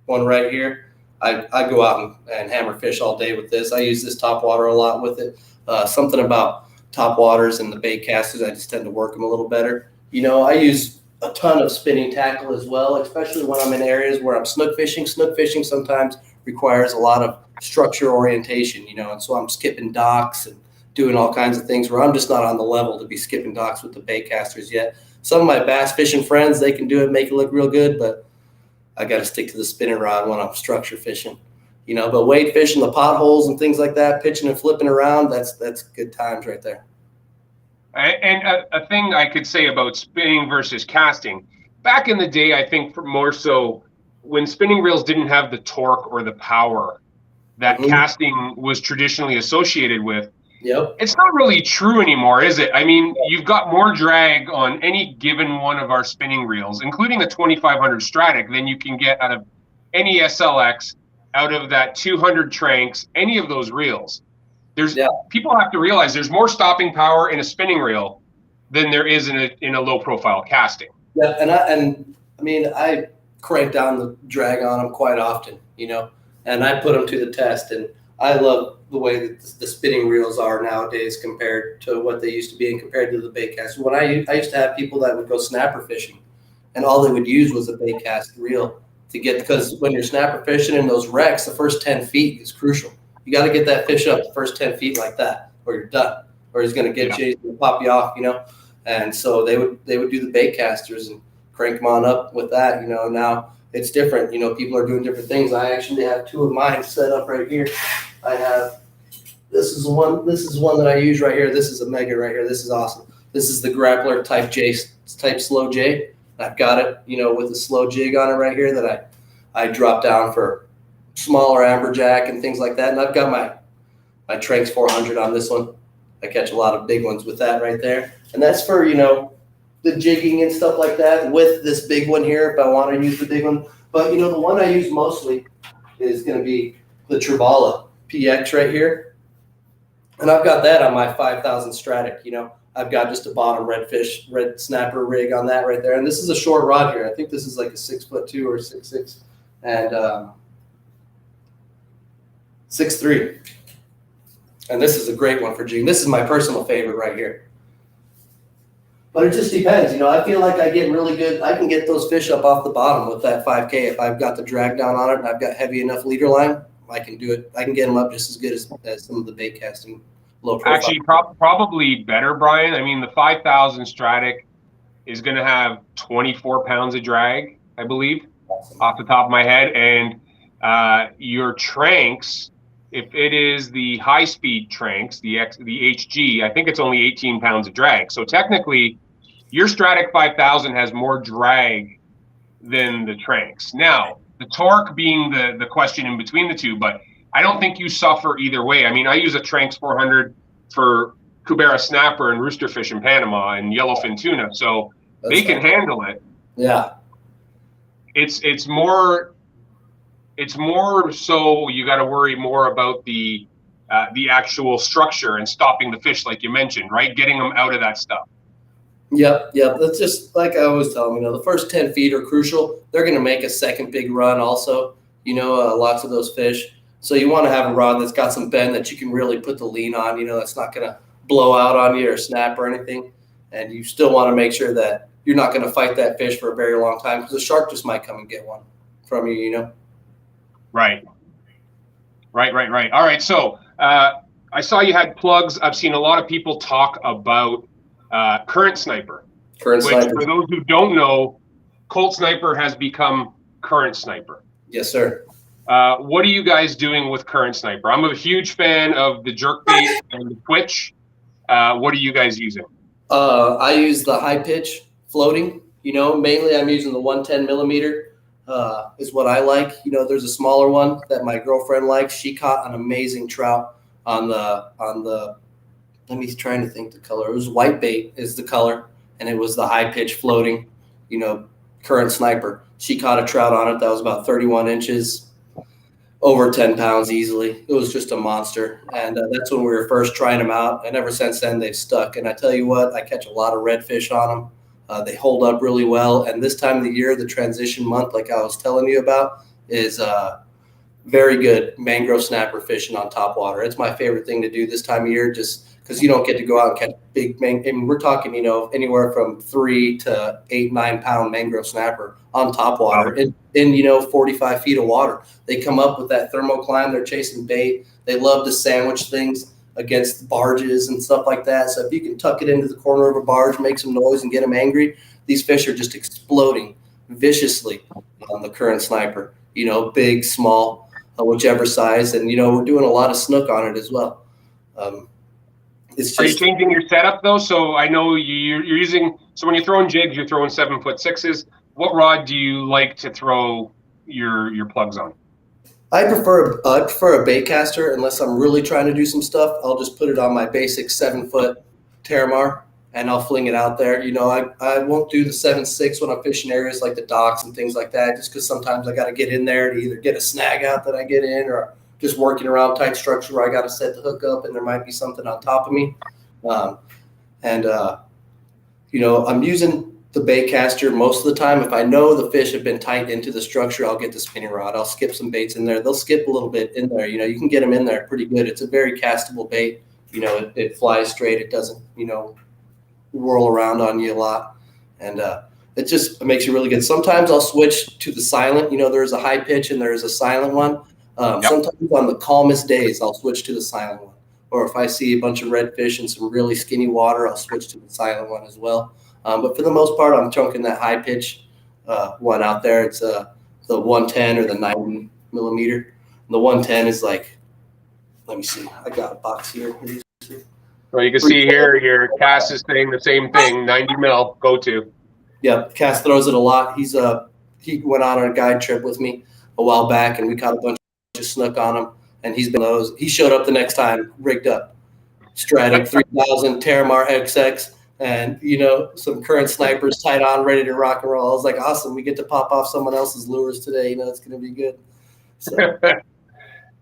one right here, I go out and hammer fish all day with this. I use this top water a lot with it. Something about top waters and the bait casters, I just tend to work them a little better. I use a ton of spinning tackle as well, especially when I'm in areas where I'm snook fishing. Snook fishing sometimes requires a lot of structure orientation, and so I'm skipping docks and doing all kinds of things where I'm just not on the level to be skipping docks with the bait casters yet. Some of my bass fishing friends, they can do it, make it look real good, but I got to stick to the spinning rod when I'm structure fishing, but wade fishing, the potholes and things like that, pitching and flipping around, that's good times right there. And a thing I could say about spinning versus casting, back in the day, I think more so when spinning reels didn't have the torque or the power that casting was traditionally associated with. Yep. It's not really true anymore, is it? I mean, you've got more drag on any given one of our spinning reels, including a 2500 Stratic, than you can get out of any SLX, out of that 200 Tranks, any of those reels. People have to realize there's more stopping power in a spinning reel than there is in a low profile casting. Yeah, and I crank down the drag on them quite often, and I put them to the test, and I love the way that the spinning reels are nowadays compared to what they used to be and compared to the bait cast. When I used to have people that would go snapper fishing, and all they would use was a bait cast reel to get, because when you're snapper fishing in those wrecks, the first 10 feet is crucial. You got to get that fish up the first 10 feet like that, or you're done, or he's going to get you, he's going to pop you off, And so they would do the bait casters and crank them on up with that, Now it's different, people are doing different things. I actually have two of mine set up right here. I have, this is one that I use right here. This is a mega right here. This is awesome. This is the Grappler type slow J. I've got it, with a slow jig on it right here that I drop down for smaller amberjack and things like that. And I've got my Tranks 400 on this one. I catch a lot of big ones with that right there. And that's for, the jigging and stuff like that with this big one here if I want to use the big one. But, the one I use mostly is going to be the Tribala PX right here. And I've got that on my 5000 Stratic, I've got just a bottom red snapper rig on that right there. And this is a short rod here. I think this is like a 6'2" or 6'6", and 6'3". And this is a great one for jigging. This is my personal favorite right here. But it just depends. I feel like I get really good. I can get those fish up off the bottom with that 5K. If I've got the drag down on it and I've got heavy enough leader line, I can do it. I can get them up just as good as some of the bait casting low profile. Actually, probably better, Brian. I mean, the 5000 Stratic is going to have 24 pounds of drag, I believe, off the top of my head. And your Tranks, if it is the high-speed Tranks, the HG, I think it's only 18 pounds of drag. So technically, your Stratic 5000 has more drag than the Tranks. Now, the torque being the question in between the two, but I don't think you suffer either way. I mean, I use a Tranks 400 for Cubera snapper and rooster fish in Panama and yellowfin tuna, so they can handle it. Yeah. It's more so you got to worry more about the actual structure and stopping the fish, like you mentioned, right? Getting them out of that stuff. Yep. That's just like I always tell them, the first 10 feet are crucial. They're going to make a second big run also, lots of those fish. So you want to have a rod that's got some bend that you can really put the lean on, that's not going to blow out on you or snap or anything. And you still want to make sure that you're not going to fight that fish for a very long time because the shark just might come and get one from you, you know? Right. All right. So I saw you had plugs. I've seen a lot of people talk about current sniper. Which, for those who don't know, Colt Sniper has become current sniper. Yes, sir. What are you guys doing with current sniper? I'm a huge fan of the jerkbait and the twitch. What are you guys using? I use the high pitch floating. You know, mainly I'm using the 110 millimeter. Is what I like. You know, there's a smaller one that my girlfriend likes. She caught an amazing trout on the. Let me trying to think the color. It was white bait is the color, and it was the high pitch floating. You know, current sniper. She caught a trout on it that was about 31 inches, over 10 pounds easily. It was just a monster, and that's when we were first trying them out. And ever since then, they've stuck. And I tell you what, I catch a lot of redfish on them. They hold up really well. And this time of the year, the transition month, like I was telling you about, is very good mangrove snapper fishing on top water. It's my favorite thing to do this time of year just because you don't get to go out and catch big I mean, we're talking, you know, anywhere from 3 to 8, 9 pound mangrove snapper on top water in, you know, 45 feet of water. They come up with that thermocline. They're chasing bait. They love to sandwich things against barges and stuff like that. So if you can tuck it into the corner of a barge, make some noise and get them angry, these fish are just exploding viciously on the current sniper, you know, big, small, whichever size. And, you know, we're doing a lot of snook on it as well. It's just, are you changing your setup though? So I know you're using, so when you're throwing jigs, you're throwing 7'6". What rod do you like to throw your plugs on? I prefer a bait caster unless I'm really trying to do some stuff. I'll just put it on my basic 7-foot Terramar and I'll fling it out there. You know, I won't do the 7.6 when I'm fishing areas like the docks and things like that, just because sometimes I got to get in there to either get a snag out that I get in or just working around tight structure where I got to set the hook up and there might be something on top of me. You know, I'm using the bait caster most of the time. If I know the fish have been tight into the structure, I'll get the spinning rod. I'll skip some baits in there. They'll skip a little bit in there. You know, you can get them in there pretty good. It's a very castable bait. You know, it flies straight. It doesn't, you know, whirl around on you a lot. And it just makes you really good. Sometimes I'll switch to the silent. You know, there's a high pitch and there's a silent one. Sometimes on the calmest days, I'll switch to the silent one. Or if I see a bunch of redfish in some really skinny water, I'll switch to the silent one as well. But for the most part, I'm chunking that high pitch one out there. It's the 110 or the 90 millimeter. And the 110 is like, let me see. I got a box here. Well, you can see here your Cass is saying the same thing. 90 mil, go to. Yeah, Cass throws it a lot. He went on a guide trip with me a while back, and we caught a bunch of snook on him. And he's been those. He showed up the next time, rigged up, Stratic 3000 Terramar XX. And, you know, some current snipers tied on, ready to rock and roll. I was like, awesome. We get to pop off someone else's lures today. You know, it's going to be good. So.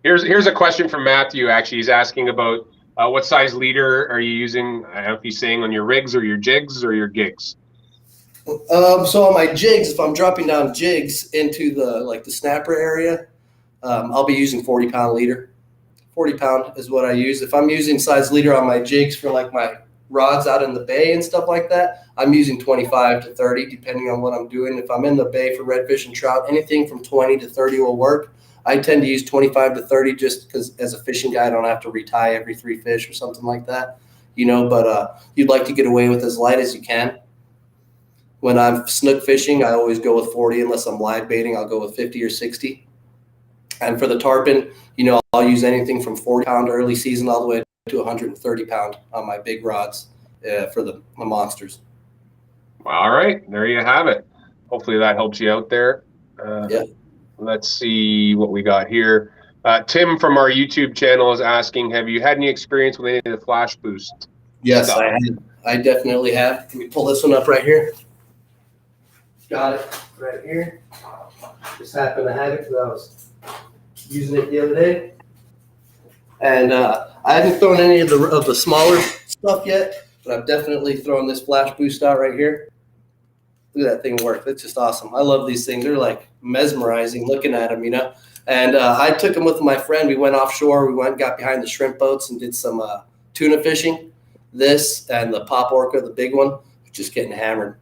Here's a question from Matthew, actually. He's asking about what size leader are you using? I don't know if he's saying on your rigs or your jigs or your gigs. So on my jigs, if I'm dropping down jigs into the snapper area, I'll be using 40-pound leader. 40-pound is what I use. If I'm using size leader on my jigs for like my rods out in the bay and stuff like that, I'm using 25 to 30 depending on what I'm doing. If I'm in the bay for redfish and trout, anything from 20 to 30 will work. I tend to use 25 to 30 just because as a fishing guy I don't have to retie every 3 fish or something like that, you know, but you'd like to get away with as light as you can. When I'm snook fishing, I always go with 40 unless I'm live baiting. I'll go with 50 or 60. And for the tarpon, you know, I'll use anything from 40-pound early season all the way to 130-pound on my big rods for the monsters. All right, there you have it. Hopefully that helps you out there. Yeah. Let's see what we got here. Tim from our YouTube channel is asking, have you had any experience with any of the flash boost? Yes, stuff? I definitely have. Can we pull this one up right here? Got it right here. Just happened to have it because I was using it the other day. And I haven't thrown any of the smaller stuff yet, but I've definitely thrown this flash boost out right here. Look at that thing work. It's just awesome. I love these things. They're like mesmerizing looking at them, you know. And I took them with my friend. We went offshore. We went and got behind the shrimp boats and did some tuna fishing. This and the pop orca, the big one, just getting hammered.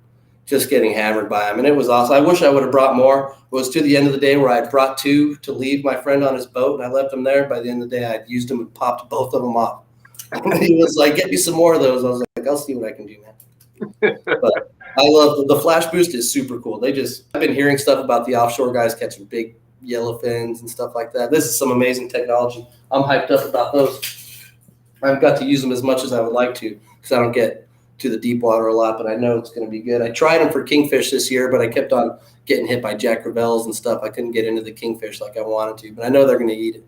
just getting hammered by them. And it was awesome. I wish I would have brought more. It was to the end of the day where I brought 2 to leave my friend on his boat, and I left them there. By the end of the day, I'd used them and popped both of them off. He was like, get me some more of those. I was like, I'll see what I can do, man. But I love the flash boost is super cool. I've been hearing stuff about the offshore guys catching big yellow fins and stuff like that. This is some amazing technology. I'm hyped up about those. I've got to use them as much as I would like to because I don't get to the deep water a lot, but I know it's going to be good. I tried them for kingfish this year, but I kept on getting hit by Jack Crevalles and stuff. I couldn't get into the kingfish like I wanted to, but I know they're going to eat it.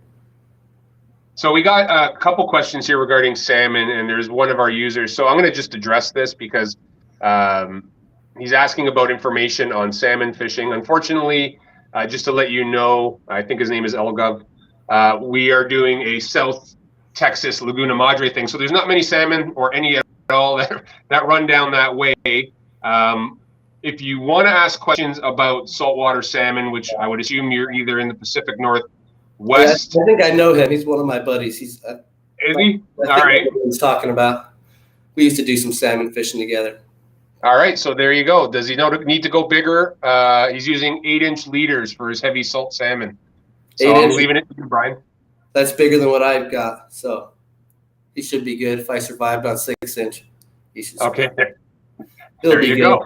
So we got a couple questions here regarding salmon, and there's one of our users. So I'm going to just address this because he's asking about information on salmon fishing. Unfortunately, just to let you know, I think his name is Elgov. We are doing a South Texas Laguna Madre thing, so there's not many salmon or any at all that run down that way. If you want to ask questions about saltwater salmon, which I would assume you're either in the Pacific Northwest. Yeah, I think I know him. He's one of my buddies. Is he? All right. He's talking about. We used to do some salmon fishing together. All right, so there you go. Does he need to go bigger? He's using 8-inch leaders for his heavy salt salmon. So I'm leaving it to you, Brian. That's bigger than what I've got, so he should be good. If I survived on 6-inch, he should. Okay. There you go.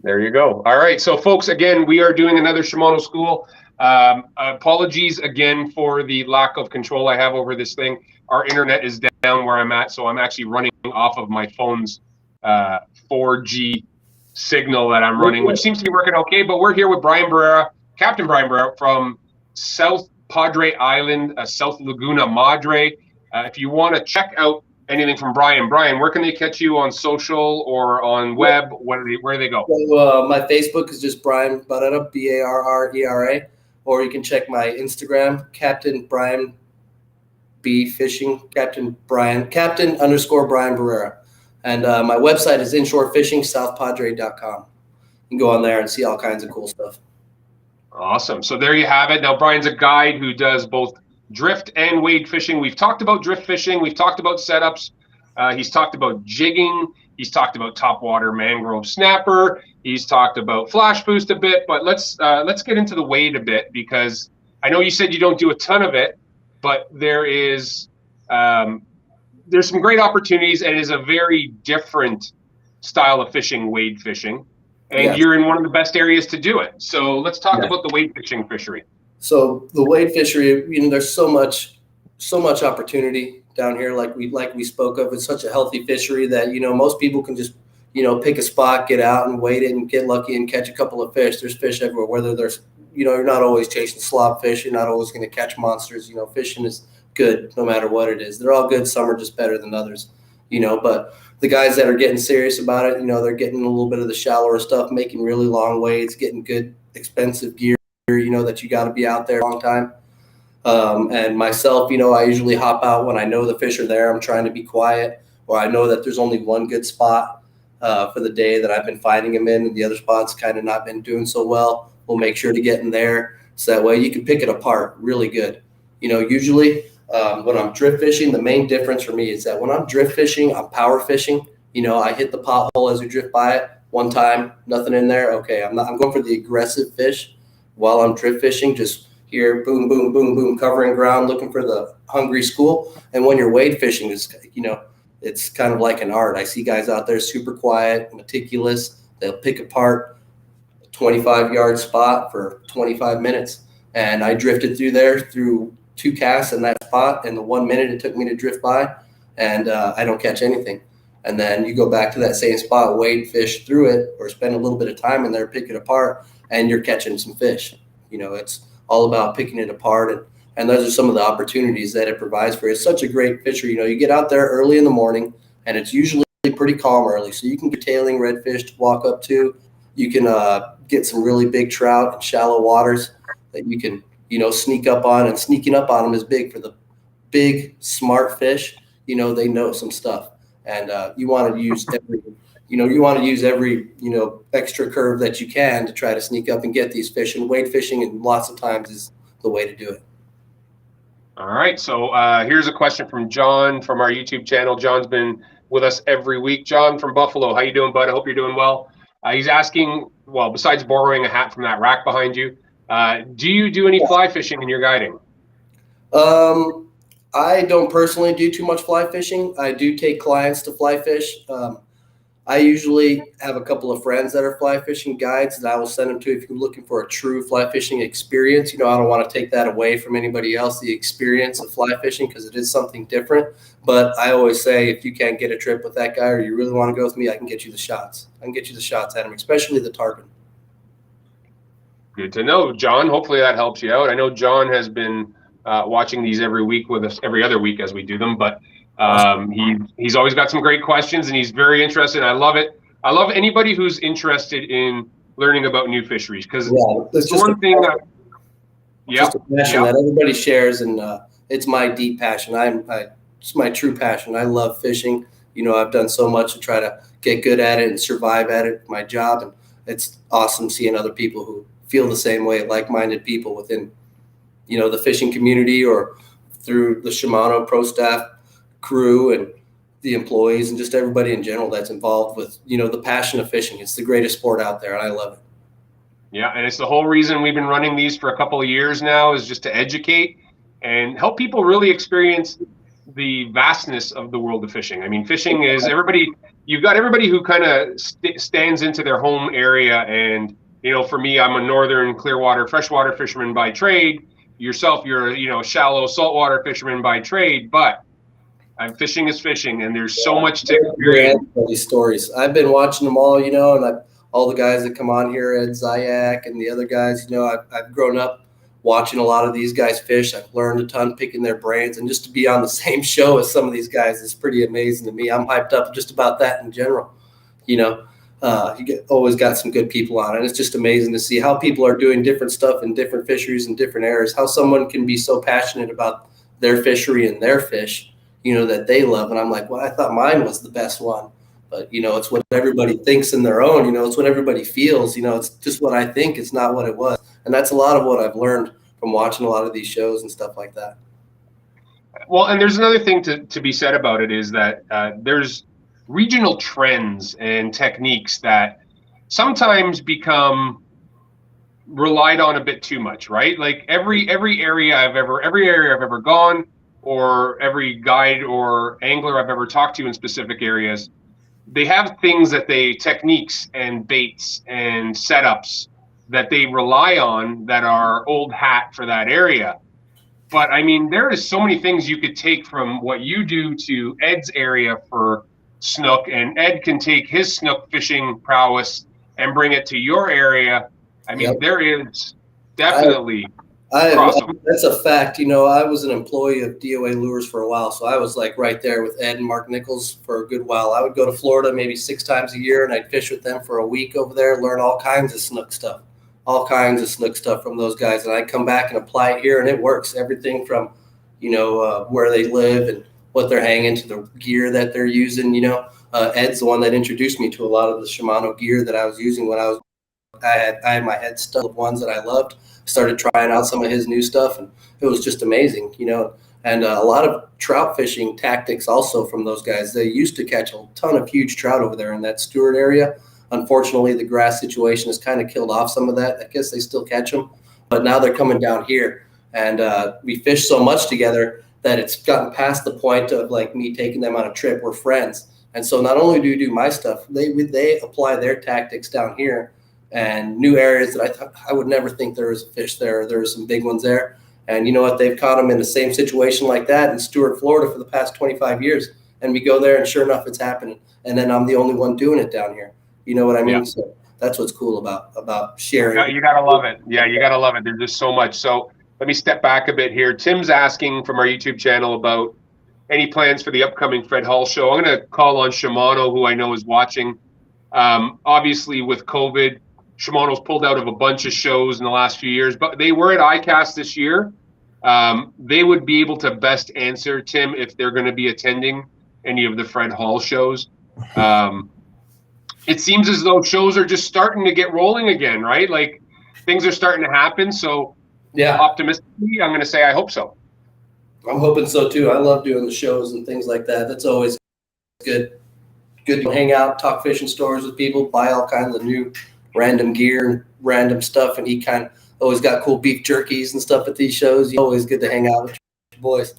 There you go. All right, so folks, again, we are doing another Shimano School. Apologies again for the lack of control I have over this thing. Our internet is down where I'm at, so I'm actually running off of my phone's 4G signal that I'm running, which seems to be working okay. But we're here with Brian Barrera, Captain Brian Barrera from South Padre Island, South Laguna Madre. If you want to check out anything from Brian, where can they catch you on social or on web? Where do they go? So, my Facebook is just Brian Barrera, Barrera, or you can check my Instagram, Captain Brian B Fishing, Captain _Brian Barrera. And my website is Inshore Fishing, southpadre.com. You can go on there and see all kinds of cool stuff. Awesome. So there you have it. Now, Brian's a guide who does both drift and wade fishing. We've talked about drift fishing. We've talked about setups. He's talked about jigging. He's talked about topwater mangrove snapper. He's talked about flash boost a bit. But let's get into the wade a bit, because I know you said you don't do a ton of it, but there's some great opportunities, and it is a very different style of fishing, wade fishing. And you're in one of the best areas to do it. So let's talk about the wade fishing fishery. So the wade fishery, there's so much opportunity down here. Like we spoke of, it's such a healthy fishery that, most people can just, pick a spot, get out and wade it and get lucky and catch a couple of fish. There's fish everywhere, whether there's, you're not always chasing slop fish. You're not always going to catch monsters. Fishing is good no matter what it is. They're all good. Some are just better than others, but the guys that are getting serious about it, they're getting a little bit of the shallower stuff, making really long wades, getting good, expensive gear, that you got to be out there a long time. And myself, I usually hop out when I know the fish are there. I'm trying to be quiet, or I know that there's only one good spot for the day that I've been finding them in, and the other spots kind of not been doing so well. We'll make sure to get in there, so that way you can pick it apart really good. Usually when I'm drift fishing, the main difference for me is that when I'm drift fishing, I'm power fishing. I hit the pothole as we drift by it one time, nothing in there. Okay, I'm going for the aggressive fish while I'm drift fishing, just here, boom, boom, boom, boom, covering ground, looking for the hungry school. And when you're wade fishing, it's kind of like an art. I see guys out there super quiet, meticulous. They'll pick apart a 25-yard spot for 25 minutes. And I drifted through there through 2 casts in that spot, and the 1 minute it took me to drift by, and I don't catch anything. And then you go back to that same spot, wade fish through it, or spend a little bit of time in there, pick it apart, and you're catching some fish. It's all about picking it apart, and those are some of the opportunities that it provides for you. It's such a great fishery. You get out there early in the morning, and it's usually pretty calm early, so you can get tailing redfish to walk up to. You can get some really big trout in shallow waters that you can sneak up on, and sneaking up on them is big for the big, smart fish. They know some stuff, and you want to use every extra curve that you can to try to sneak up and get these fish. And wade fishing, and lots of times, is the way to do it. All right, so here's a question from John from our YouTube channel. John's been with us every week. John from Buffalo, how you doing, bud? I hope you're doing well. He's asking, well, besides borrowing a hat from that rack behind you, do you do any fly fishing in your guiding? I don't personally do too much fly fishing. I do take clients to fly fish. I usually have a couple of friends that are fly fishing guides that I will send them to if you're looking for a true fly fishing experience. I don't want to take that away from anybody else, the experience of fly fishing, because it is something different. But I always say, if you can't get a trip with that guy or you really want to go with me, I can get you the shots. I can get you the shots at him, especially the tarpon. Good to know, John. Hopefully that helps you out. I know John has been watching these every week with us, every other week as we do them, but he's always got some great questions and he's very interested. I love it. I love anybody who's interested in learning about new fisheries, because it's one thing that just a passion that everybody shares, and it's my deep passion. It's my true passion. I love fishing. I've done so much to try to get good at it and survive at it, my job, and it's awesome seeing other people who feel the same way, like-minded people within the fishing community or through the Shimano pro staff crew and the employees and just everybody in general that's involved with, the passion of fishing. It's the greatest sport out there, and I love it. Yeah, and it's the whole reason we've been running these for a couple of years now, is just to educate and help people really experience the vastness of the world of fishing. I mean, fishing is you've got everybody who kind of stands into their home area. And, for me, I'm a northern Clearwater freshwater fisherman by trade. Yourself, you're a shallow saltwater fisherman by trade, but fishing is fishing, and there's so much to experience. These stories, I've been watching them all, and all the guys that come on here, Ed Zayak and the other guys, I've grown up watching a lot of these guys fish. I've learned a ton picking their brains, and just to be on the same show as some of these guys is pretty amazing to me. I'm hyped up just about that in general. Always got some good people on, and it's just amazing to see how people are doing different stuff in different fisheries and different areas, how someone can be so passionate about their fishery and their fish, that they love. And I'm like, well, I thought mine was the best one. But, it's what everybody thinks in their own, it's what everybody feels, it's just what I think. It's not what it was. And that's a lot of what I've learned from watching a lot of these shows and stuff like that. Well, and there's another thing to be said about it, is that there's regional trends and techniques that sometimes become relied on a bit too much, right? Like every area I've ever gone, or every guide or angler I've ever talked to in specific areas, they have techniques and baits and setups that they rely on that are old hat for that area. But I mean, there is so many things you could take from what you do to Ed's area for snook, and Ed can take his snook fishing prowess and bring it to your area. I mean, there is definitely that's a fact. I was an employee of DOA Lures for a while, so I was like right there with Ed and Mark Nichols for a good while. I would go to Florida maybe 6 times a year, and I'd fish with them for a week over there, learn all kinds of snook stuff from those guys. And I'd come back and apply it here, and it works. Everything from, where they live and what they're hanging to the gear that they're using. Ed's the one that introduced me to a lot of the Shimano gear that I was using when I had my head stuck with ones that I loved. Started trying out some of his new stuff, and it was just amazing, and a lot of trout fishing tactics also from those guys. They used to catch a ton of huge trout over there in that Stewart area. Unfortunately, the grass situation has kind of killed off some of that. I guess they still catch them, but now they're coming down here, and we fish so much together that it's gotten past the point of like me taking them on a trip. We're friends, and so not only do we do my stuff, they apply their tactics down here. And new areas that I would never think there was a fish there. There are some big ones there. And you know what? They've caught them in the same situation like that in Stuart, Florida for the past 25 years. And we go there, and sure enough, it's happening. And then I'm the only one doing it down here. You know what I mean? Yeah. So that's what's cool about sharing. You got to love it. Yeah, you got to love it. There's just so much. So let me step back a bit here. Tim's asking from our YouTube channel about any plans for the upcoming Fred Hall show. I'm going to call on Shimano, who I know is watching. Obviously, with COVID, Shimano's pulled out of a bunch of shows in the last few years, but they were at ICAST this year. They would be able to best answer, Tim, if they're going to be attending any of the Fred Hall shows. It seems as though shows are just starting to get rolling again, right? Like things are starting to happen. So yeah, optimistically, I'm going to say I hope so. I'm hoping so too. I love doing the shows and things like that. That's always good. good to hang out, talk fishing stores with people, buy all kinds of new random gear and random stuff, and he kind of always got cool beef jerkies and stuff at these shows. Always good to hang out with your boys.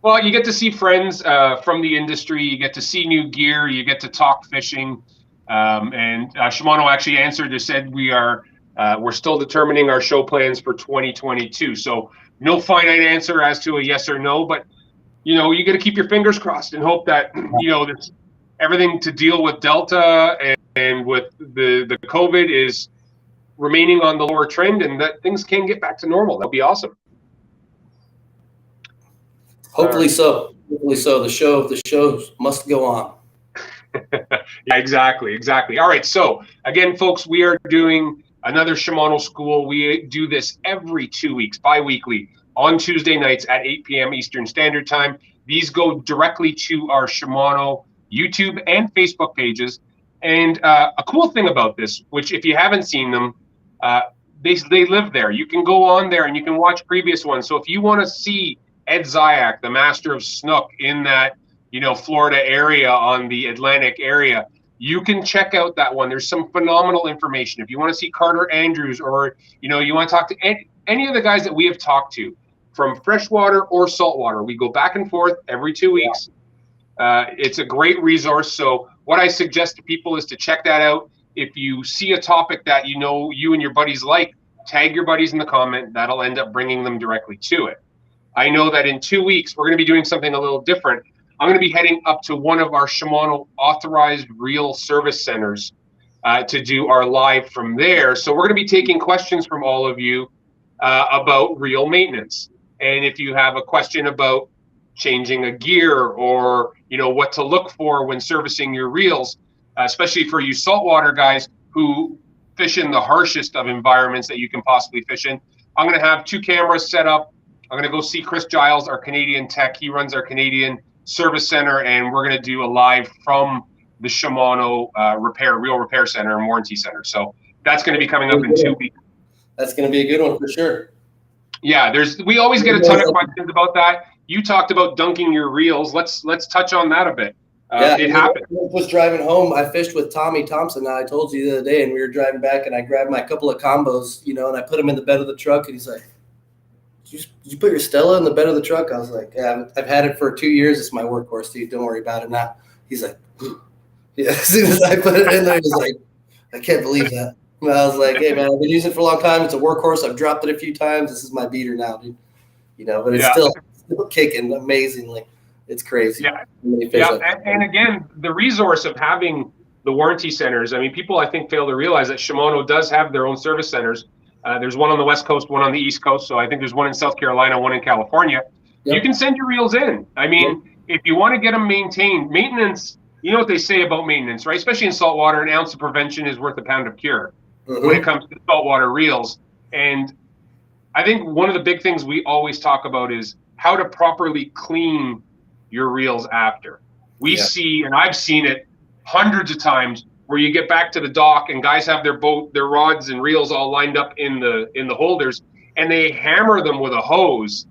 Well, you get to see friends from the industry. You get to see new gear. You get to talk fishing. And Shimano actually answered and said we're still determining our show plans for 2022. So no finite answer as to a yes or no, but you got to keep your fingers crossed and hope that there's everything to deal with Delta and with the COVID is remaining on the lower trend, and that things can get back to normal. That'd be awesome. Hopefully so. Hopefully so. The shows must go on. Yeah, exactly. All right. So again, folks, we are doing another Shimano School. We do this every 2 weeks, bi-weekly, on Tuesday nights at 8 p.m. Eastern Standard Time. These go directly to our Shimano YouTube and Facebook pages. And a cool thing about this, which if you haven't seen them, they live there. You can go on there and you can watch previous ones. So if you want to see Ed Zyak, the master of snook in that Florida area, on the Atlantic area, you can check out that one. There's some phenomenal information. If you want to see Carter Andrews, or you want to talk to any of the guys that we have talked to from freshwater or saltwater, we go back and forth every 2 weeks. It's a great resource. So what I suggest to people is to check that out. If you see a topic that you and your buddies like, tag your buddies in the comment. That'll end up bringing them directly to it. I know that in 2 weeks, we're going to be doing something a little different. I'm going to be heading up to one of our Shimano authorized reel service centers to do our live from there. So we're going to be taking questions from all of you about reel maintenance. And if you have a question about changing a gear, or what to look for when servicing your reels, especially for you saltwater guys who fish in the harshest of environments that you can possibly fish in, I'm going to have 2 cameras set up. I'm going to go see Chris Giles, our Canadian tech. He runs our Canadian service center, and we're going to do a live from the Shimano reel repair center and warranty center. So that's going to be coming up in 2 weeks. That's going to be a good one for sure. Yeah, we always get a ton of questions about that. You talked about dunking your reels. Let's touch on that a bit. It happened. I was driving home. I fished with Tommy Thompson. I told you the other day, and we were driving back, and I grabbed my couple of combos, and I put them in the bed of the truck, and he's like, did you put your Stella in the bed of the truck? I was like, yeah, I've had it for 2 years. It's my workhorse, dude. Don't worry about it now. He's like, yeah. As soon as I put it in there, he's like, I can't believe that. And I was like, hey, man, I've been using it for a long time. It's a workhorse. I've dropped it a few times. This is my beater now, dude. But it's still kicking amazingly. It's crazy. Yeah. And again, the resource of having the warranty centers, people, I think, fail to realize that Shimano does have their own service centers. There's one on the West Coast, one on the East Coast. So I think there's one in South Carolina, one in California. Yep. You can send your reels in. If you want to get them maintained, maintenance, you know what they say about maintenance, right? Especially in saltwater, an ounce of prevention is worth a pound of cure when it comes to saltwater reels. And I think one of the big things we always talk about is how to properly clean your reels after. We see, and I've seen it hundreds of times, where you get back to the dock and guys have their rods and reels all lined up in the holders, and they hammer them with a hose,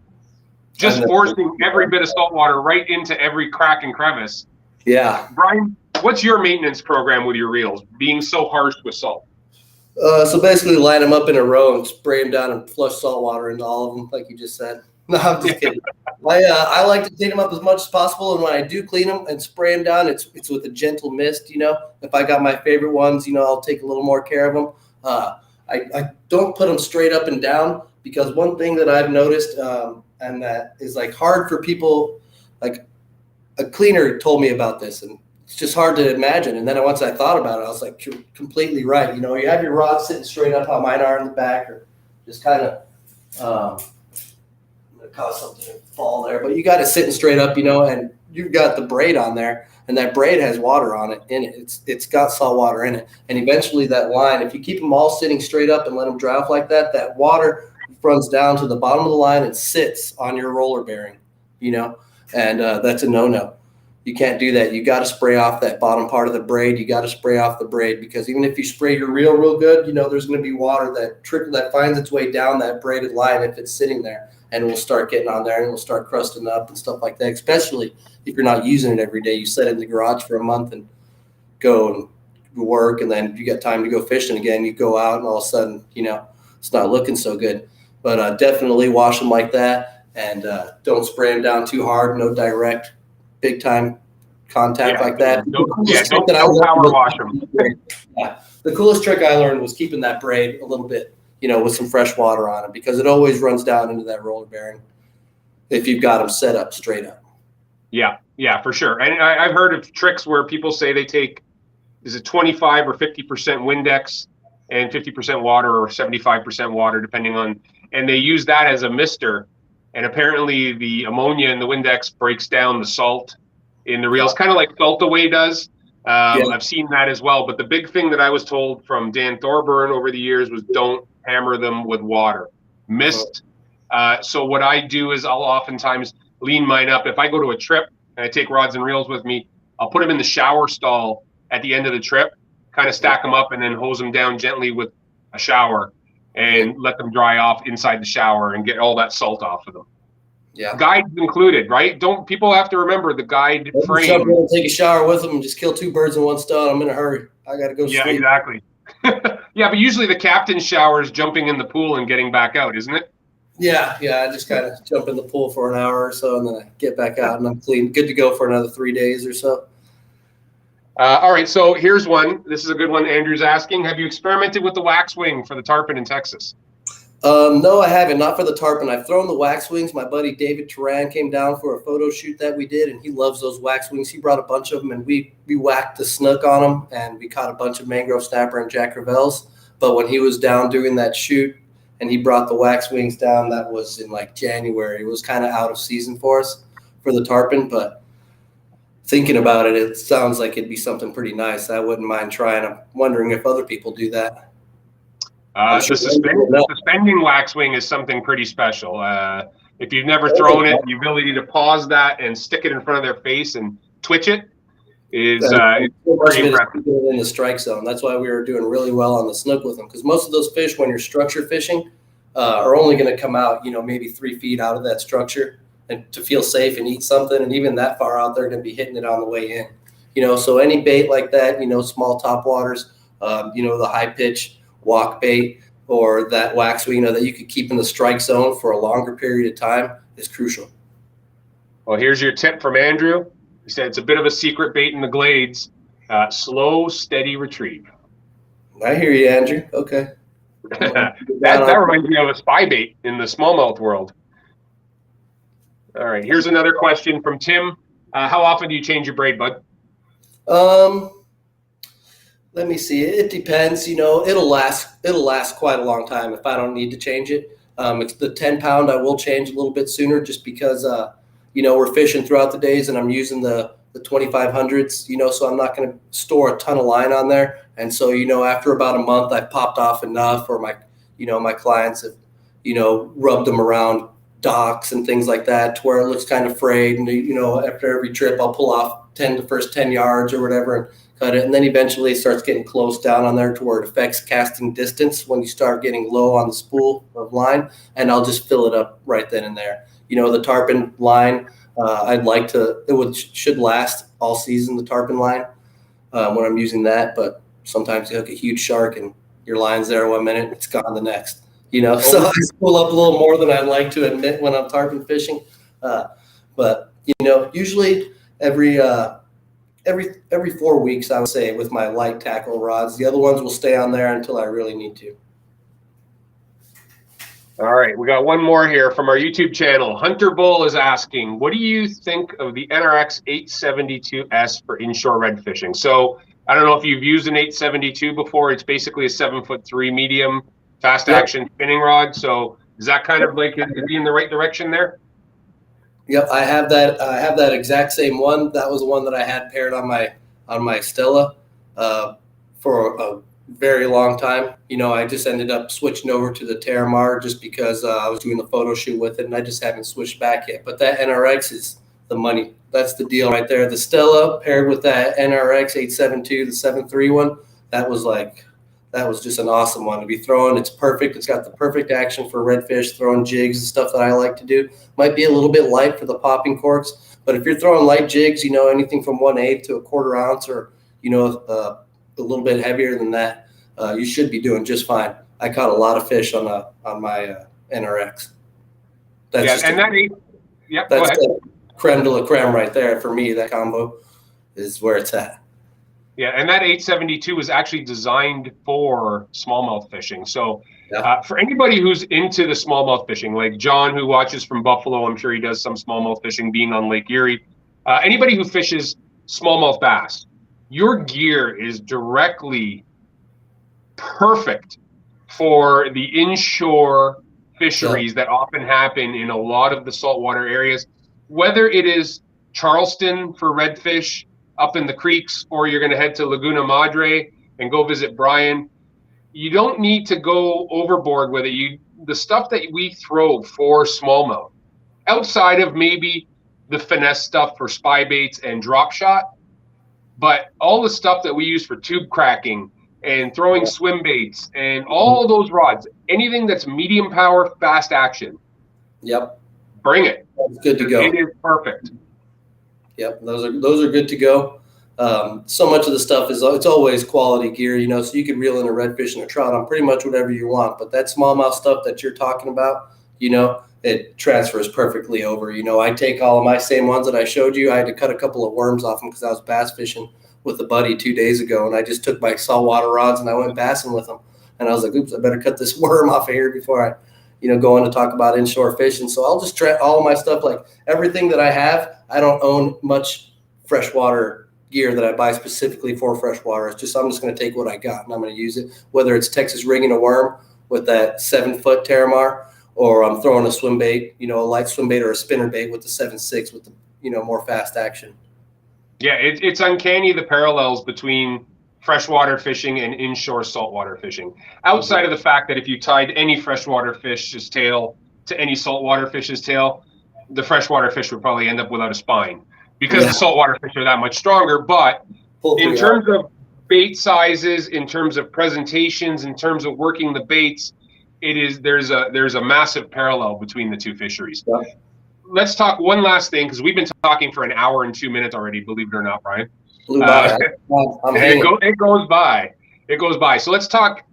just forcing every bit of salt water right into every crack and crevice. Yeah. Brian, what's your maintenance program with your reels, being so harsh with salt? So basically line them up in a row and spray them down and flush salt water into all of them, like you just said. No, I'm just kidding. I like to clean them up as much as possible, and when I do clean them and spray them down, it's with a gentle mist. If I got my favorite ones, I'll take a little more care of them. I don't put them straight up and down, because one thing that I've noticed, and that is hard for people, like a cleaner told me about this, and it's just hard to imagine. And then once I thought about it, I was like, you're completely right. You have your rods sitting straight up, how mine are in the back, or just kind of cause something to fall there, but you got it sitting straight up, and you've got the braid on there, and that braid has water on it in it. It's got salt water in it, and eventually that line, if you keep them all sitting straight up and let them dry off like that, that water runs down to the bottom of the line and sits on your roller bearing, and that's a no-no. You can't do that. You got to spray off that bottom part of the braid. You got to spray off the braid, because even if you spray your reel real good, there's going to be water that finds its way down that braided line if it's sitting there, and will start getting on there, and it will start crusting up and stuff like that, especially if you're not using it every day. You set it in the garage for a month, and go and work, and then you get time to go fishing again. You go out, and all of a sudden, it's not looking so good. But definitely wash them like that, and don't spray them down too hard. No direct, big time contact like that. Don't power wash them. Yeah, the coolest trick I learned was keeping that braid a little bit, with some fresh water on it, because it always runs down into that roller bearing if you've got them set up straight up. Yeah, for sure. And I've heard of tricks where people say they take, is it 25 or 50% Windex and 50% water, or 75% water, depending on, and they use that as a mister. And apparently the ammonia in the Windex breaks down the salt in the reels, kind of like Salt Away does. I've seen that as well. But the big thing that I was told from Dan Thorburn over the years was don't hammer them with water. Mist. So what I do is I'll oftentimes lean mine up. If I go to a trip and I take rods and reels with me, I'll put them in the shower stall at the end of the trip, kind of stack them up, and then hose them down gently with a shower and let them dry off inside the shower and get all that salt off of them. Yeah. Guide included, right? People have to remember the guide frame. Jump in and take a shower with them and just kill 2 birds in one stone. I'm in a hurry. I got to go sleep. Yeah, exactly. Yeah, but usually the captain showers jumping in the pool and getting back out, isn't it? Yeah. I just kind of jump in the pool for an hour or so, and then I get back out and I'm clean. Good to go for another 3 days or so. All right, so here's one. This is a good one. Andrew's asking, have you experimented with the wax wing for the tarpon in Texas? No, I haven't. Not for the tarpon. I've thrown the wax wings. My buddy David Turan came down for a photo shoot that we did, and he loves those wax wings. He brought a bunch of them, and we whacked the snook on them, and we caught a bunch of mangrove snapper and jack crevalles. But when he was down doing that shoot and he brought the wax wings down, that was in like January. It was kind of out of season for us for the tarpon, but thinking about it, it sounds like it'd be something pretty nice. I wouldn't mind trying. I'm wondering if other people do that. The suspending wax wing is something pretty special. If you've never thrown it, the ability to pause that and stick it in front of their face and twitch it is pretty impressive. In the strike zone. That's why we were doing really well on the snook with them, because most of those fish, when you're structure fishing, are only going to come out, maybe 3 feet out of that structure, and to feel safe and eat something. And even that far out, they're going to be hitting it on the way in. So any bait like that, small top waters, the high pitch walk bait or that wax wing, that you could keep in the strike zone for a longer period of time is crucial. Well, here's your tip from Andrew. He said it's a bit of a secret bait in the glades. Slow, steady retrieve. I hear you, Andrew. Okay. that reminds me of a spy bait in the smallmouth world. All right, here's another question from Tim. How often do you change your braid, bud? Let me see. It depends. It'll last quite a long time if I don't need to change it. It's the 10-pound I will change a little bit sooner, just because we're fishing throughout the days and I'm using the 2500s. So I'm not going to store a ton of line on there. And so after about a month, I've popped off enough, or my clients have rubbed them around docks and things like that to where it looks kind of frayed. And after every trip, I'll pull off the first 10 yards or whatever and cut it. And then eventually it starts getting close down on there to where it affects casting distance when you start getting low on the spool of line. And I'll just fill it up right then and there. The tarpon line, should last all season, the tarpon line, when I'm using that. But sometimes you hook a huge shark and your line's there 1 minute and it's gone the next. So I spool up a little more than I'd like to admit when I'm tarpon fishing. But usually every 4 weeks, I would say, with my light tackle rods. The other ones will stay on there until I really need to. All right, we got one more here from our YouTube channel. Hunter Bull is asking, what do you think of the NRX 872S for inshore red fishing? So I don't know if you've used an 872 before. It's basically a 7'3" medium fast action spinning rod. So is that kind of like, is he in the right direction there? Yep, I have that. I have that exact same one. That was the one that I had paired on my Stella for a very long time. I just ended up switching over to the Terramar just because I was doing the photo shoot with it, and I just haven't switched back yet. But that NRX is the money. That's the deal right there. The Stella paired with that NRX 872, the 7'3" one, that was just an awesome one to be throwing. It's perfect. It's got the perfect action for redfish, throwing jigs and stuff that I like to do. Might be a little bit light for the popping corks, but if you're throwing light jigs, anything from 1/8 to a 1/4 ounce or, a little bit heavier than that, you should be doing just fine. I caught a lot of fish on my NRX. That's yeah, just and that eight. Yep. Go that's ahead. the creme de la creme right there for me. That combo is where it's at. Yeah, and that 872 was actually designed for smallmouth fishing. So for anybody who's into the smallmouth fishing, like John, who watches from Buffalo, I'm sure he does some smallmouth fishing being on Lake Erie. Anybody who fishes smallmouth bass, your gear is directly perfect for the inshore fisheries that often happen in a lot of the saltwater areas, whether it is Charleston for redfish up in the creeks, or you're going to head to Laguna Madre and go visit Brian. You don't need to go overboard with it. The stuff that we throw for smallmouth, outside of maybe the finesse stuff for spy baits and drop shot, but all the stuff that we use for tube cracking and throwing swim baits and all those rods, anything that's medium power, fast action. Yep. Bring it. That's good to go. It is perfect. Yep. Those are good to go. So much of the stuff it's always quality gear, so you can reel in a redfish and a trout on pretty much whatever you want. But that smallmouth stuff that you're talking about, it transfers perfectly over. I take all of my same ones that I showed you. I had to cut a couple of worms off them because I was bass fishing with a buddy 2 days ago, and I just took my saltwater rods and I went bassing with them. And I was like, oops, I better cut this worm off of here before I, go on to talk about inshore fishing. So I'll just try all of my stuff, like everything that I have. I don't own much freshwater gear that I buy specifically for freshwater. It's just, I'm just going to take what I got and I'm going to use it, whether it's Texas rigging a worm with that 7-foot Terramar, or I'm throwing a swim bait, a light swim bait or a spinner bait with the 7.6 with the, more fast action. Yeah, it's uncanny the parallels between freshwater fishing and inshore saltwater fishing. Outside of the fact that if you tied any freshwater fish's tail to any saltwater fish's tail, the freshwater fish would probably end up without a spine because the saltwater fish are that much stronger. But in terms of bait sizes, in terms of presentations, in terms of working the baits, there's a massive parallel between the two fisheries. Yeah. Let's talk one last thing, because we've been talking for an hour and 2 minutes already, believe it or not, Brian. It goes by. It goes by. So let's talk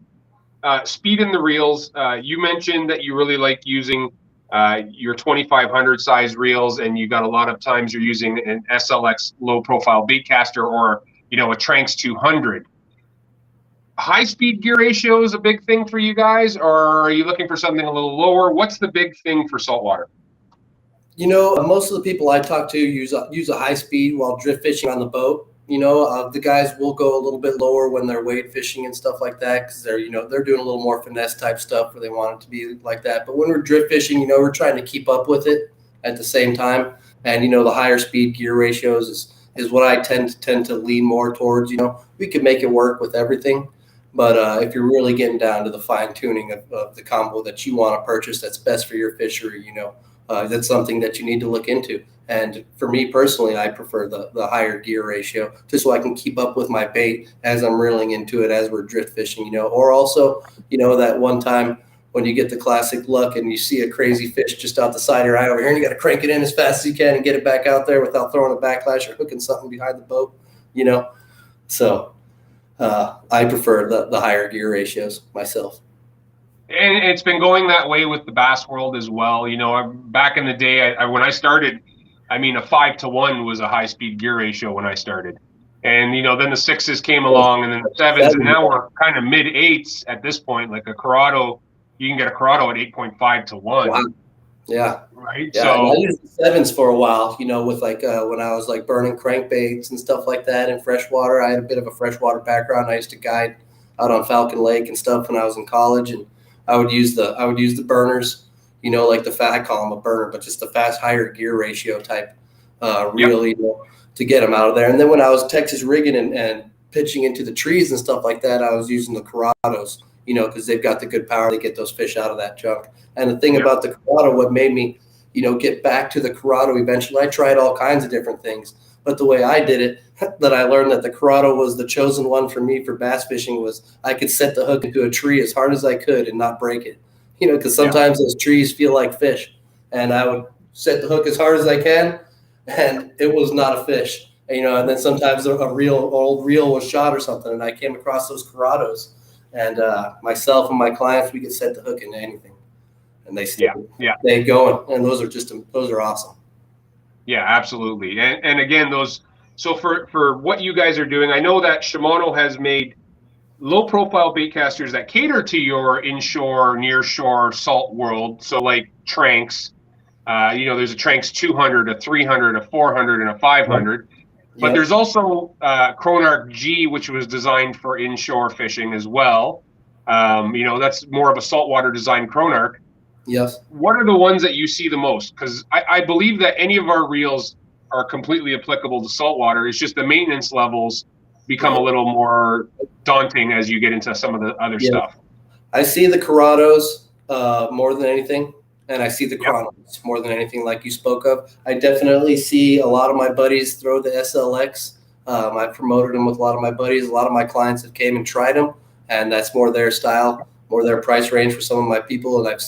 speed in the reels. You mentioned that you really like using your 2500 size reels, and you got a lot of times you're using an SLX low profile bait caster or a Tranx 200. High speed gear ratio is a big thing for you guys, or are you looking for something a little lower? What's the big thing for saltwater? Most of the people I talk to use a high speed while drift fishing on the boat. The guys will go a little bit lower when they're wade fishing and stuff like that, because they're doing a little more finesse type stuff where they want it to be like that. But when we're drift fishing, we're trying to keep up with it at the same time. And the higher speed gear ratios is what I tend to lean more towards. We could make it work with everything, but if you're really getting down to the fine tuning of the combo that you want to purchase that's best for your fishery, that's something that you need to look into. And for me personally, I prefer the higher gear ratio just so I can keep up with my bait as I'm reeling into it as we're drift fishing, or also, that one time when you get the classic luck and you see a crazy fish just out the side of your eye over here and you got to crank it in as fast as you can and get it back out there without throwing a backlash or hooking something behind the boat, So I prefer the higher gear ratios myself. And it's been going that way with the bass world as well. Back in the day, when I started, a 5-to-1 was a high speed gear ratio when I started. And, then the 6s came along and then the 7s, and now we're kind of mid 8s at this point. Like a Corrado, you can get a Corrado at 8.5-to-1. Wow. Yeah. Right. Yeah, so I used the 7s for a while, with when I was burning crankbaits and stuff like that in freshwater. I had a bit of a freshwater background. I used to guide out on Falcon Lake and stuff when I was in college, and I would use the burners, like I call them a burner, but just the fast higher gear ratio type reel, to get them out of there. And then when I was Texas rigging and pitching into the trees and stuff like that, I was using the Corrados, because they've got the good power to get those fish out of that junk. And the thing about the Corrado, what made me, get back to the Corrado eventually, I tried all kinds of different things. But the way I did it, that I learned that the Corrado was the chosen one for me for bass fishing, was I could set the hook into a tree as hard as I could and not break it. Because sometimes those trees feel like fish. And I would set the hook as hard as I can, and it was not a fish. And then sometimes a old reel was shot or something, and I came across those Corrados, and myself and my clients, we get set to hook into anything, and they stay going, and those are awesome. Yeah, absolutely. And again, so for what you guys are doing, I know that Shimano has made low profile bait casters that cater to your inshore, near shore salt world. So like Tranks, there's a Tranks 200, a 300, a 400, and a 500. But there's also Chronarch G, which was designed for inshore fishing as well. That's more of a saltwater designed Chronarch. Yes. What are the ones that you see the most? Because I believe that any of our reels are completely applicable to saltwater. It's just the maintenance levels become a little more daunting as you get into some of the other stuff. I see the Corrados more than anything, and I see the Chronos more than anything, like you spoke of. I definitely see a lot of my buddies throw the SLX. I promoted them with a lot of my buddies. A lot of my clients have came and tried them, and that's more their style, more their price range for some of my people. And I've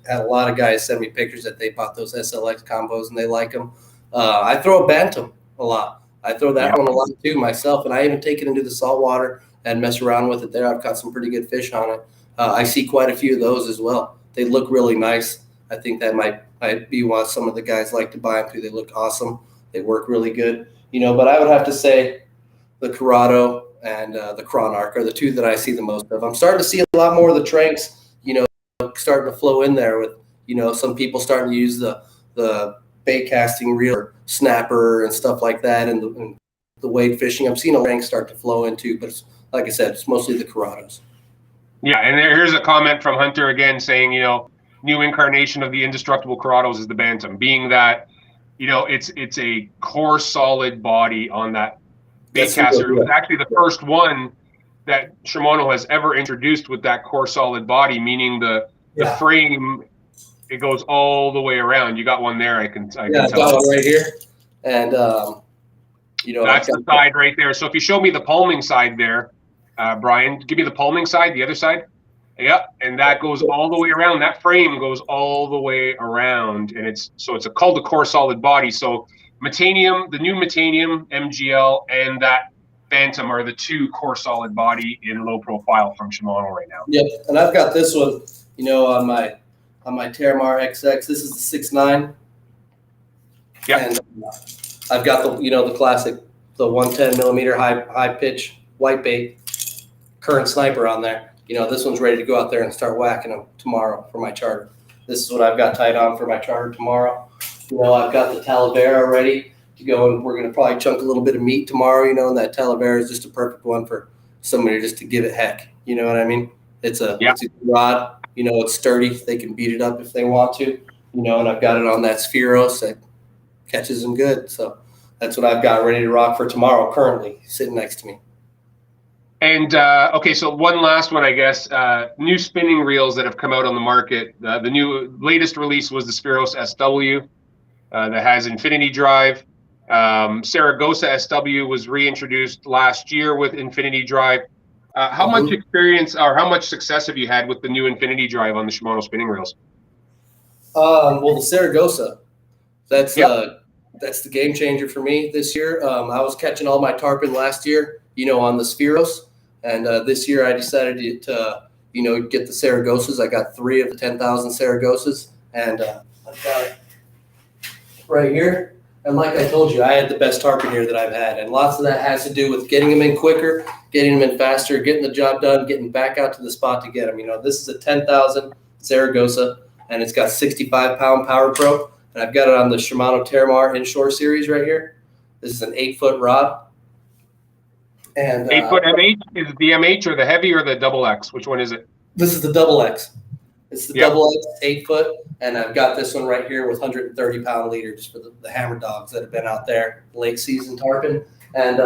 had a lot of guys send me pictures that they bought those SLX combos and they like them. I throw a Bantam a lot. I throw that one a lot too myself, and I even take it into the saltwater and mess around with it there. I've got some pretty good fish on it. I see quite a few of those as well. They look really nice. I think that might be why some of the guys like to buy them too. They look awesome. They work really good. But I would have to say the Corrado and the Chronarch are the two that I see the most of. I'm starting to see a lot more of the Tranks, starting to flow in there with, some people starting to use the bait casting reel or snapper and stuff like that, and the wade fishing. I'm seeing a Trank start to flow into, but like I said, it's mostly the Corrados. Yeah, and here's a comment from Hunter again saying, new incarnation of the indestructible Corrados is the Bantam, being that, it's a core solid body on that bait caster. It was actually the first one that Shimano has ever introduced with that core solid body, meaning the frame, it goes all the way around. You got one there, I can tell. I got one right here, and that's the side right there. So if you show me the palming side there, Brian, give me the palming side, the other side. Yeah, and that goes all the way around. That frame goes all the way around, and it's called a core solid body. So Metanium, the new Metanium MGL, and that Bantam are the two core solid body in low profile from Shimano right now. Yep, and I've got this one, on my Terramar XX. This is the 6.9. Yeah, and I've got the classic, the 110 millimeter high pitch white bait current sniper on there. This one's ready to go out there and start whacking them tomorrow for my charter. This is what I've got tied on for my charter tomorrow. I've got the Talavera ready to go, and we're going to probably chunk a little bit of meat tomorrow, and that Talavera is just a perfect one for somebody just to give it heck. You know what I mean? It's a good rod. It's sturdy. They can beat it up if they want to, and I've got it on that Spheros that catches them good. So that's what I've got ready to rock for tomorrow, currently sitting next to me. And okay, so one last one, I guess. New spinning reels that have come out on the market. The latest release was the Spheros SW that has infinity drive. Saragossa SW was reintroduced last year with infinity drive. How much experience or how much success have you had with the new infinity drive on the Shimano spinning reels? Well, the Saragossa, that's the game changer for me this year. I was catching all my tarpon last year, on the Spheros. And this year I decided to get the Saragossas. I got 3 of the 10,000 Saragossas, and I've got it right here. And like I told you, I had the best tarpon here that I've had. And lots of that has to do with getting them in quicker, getting them in faster, getting the job done, getting back out to the spot to get them. This is a 10,000 Saragossa, and it's got 65-pound Power Pro. And I've got it on the Shimano Terramar Inshore series right here. This is an 8-foot rod. And 8-foot MH, is it the MH or the heavy or the double X? Which one is it? This is the double X. It's the double X, 8-foot, and I've got this one right here with 130-pound leader just for the hammer dogs that have been out there late season tarpon. And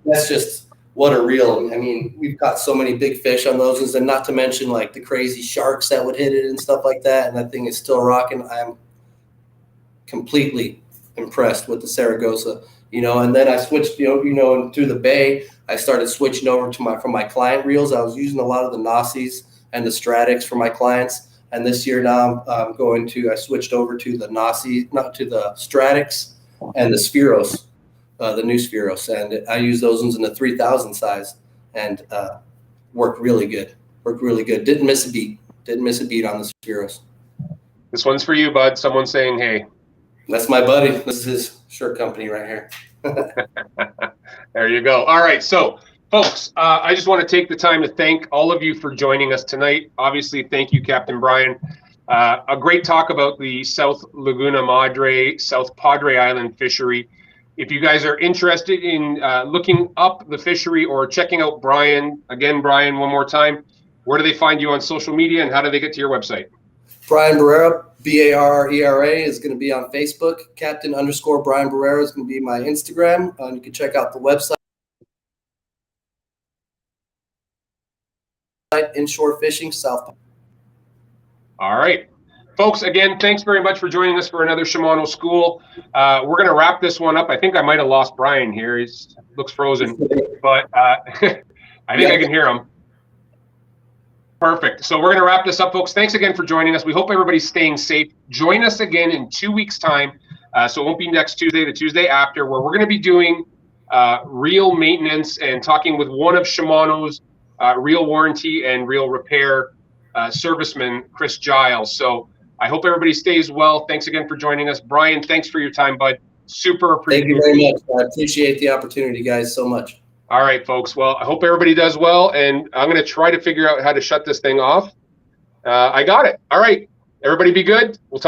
that's just what a reel. I mean, we've got so many big fish on those ones, and not to mention like the crazy sharks that would hit it and stuff like that. And that thing is still rocking. I'm completely impressed with the Saragossa. And then I switched, and through the bay, I started switching over to from my client reels. I was using a lot of the Nausies and the Stratics for my clients. And this year now I switched over to the Nausies, not to the Stratics and the Spheros the new Spheros, and I use those ones in the 3,000 size, and worked really good. Didn't miss a beat on the Spheros. This one's for you, bud. Someone's saying, hey. That's my buddy. This is his shirt company right here. There you go. All right. So, folks, I just want to take the time to thank all of you for joining us tonight. Obviously, thank you, Captain Brian. A great talk about the South Laguna Madre, South Padre Island fishery. If you guys are interested in looking up the fishery or checking out Brian, again, Brian, one more time, where do they find you on social media and how do they get to your website? Brian Barrera, Barrera, is going to be on Facebook. Captain_Brian Barrera is going to be my Instagram. You can check out the website. Inshore Fishing, South. All right. Folks, again, thanks very much for joining us for another Shimano School. We're going to wrap this one up. I think I might have lost Brian here. He looks frozen, but I think I can hear him. Perfect. So we're going to wrap this up, folks. Thanks again for joining us. We hope everybody's staying safe. Join us again in 2 weeks' time. So it won't be next Tuesday, the Tuesday after, where we're going to be doing real maintenance and talking with one of Shimano's real warranty and real repair serviceman, Chris Giles. So I hope everybody stays well. Thanks again for joining us. Brian, thanks for your time, bud. Super appreciate it. Thank you very much. I appreciate the opportunity, guys, so much. All right, folks. Well, I hope everybody does well, and I'm going to try to figure out how to shut this thing off. I got it. All right. Everybody be good. We'll talk.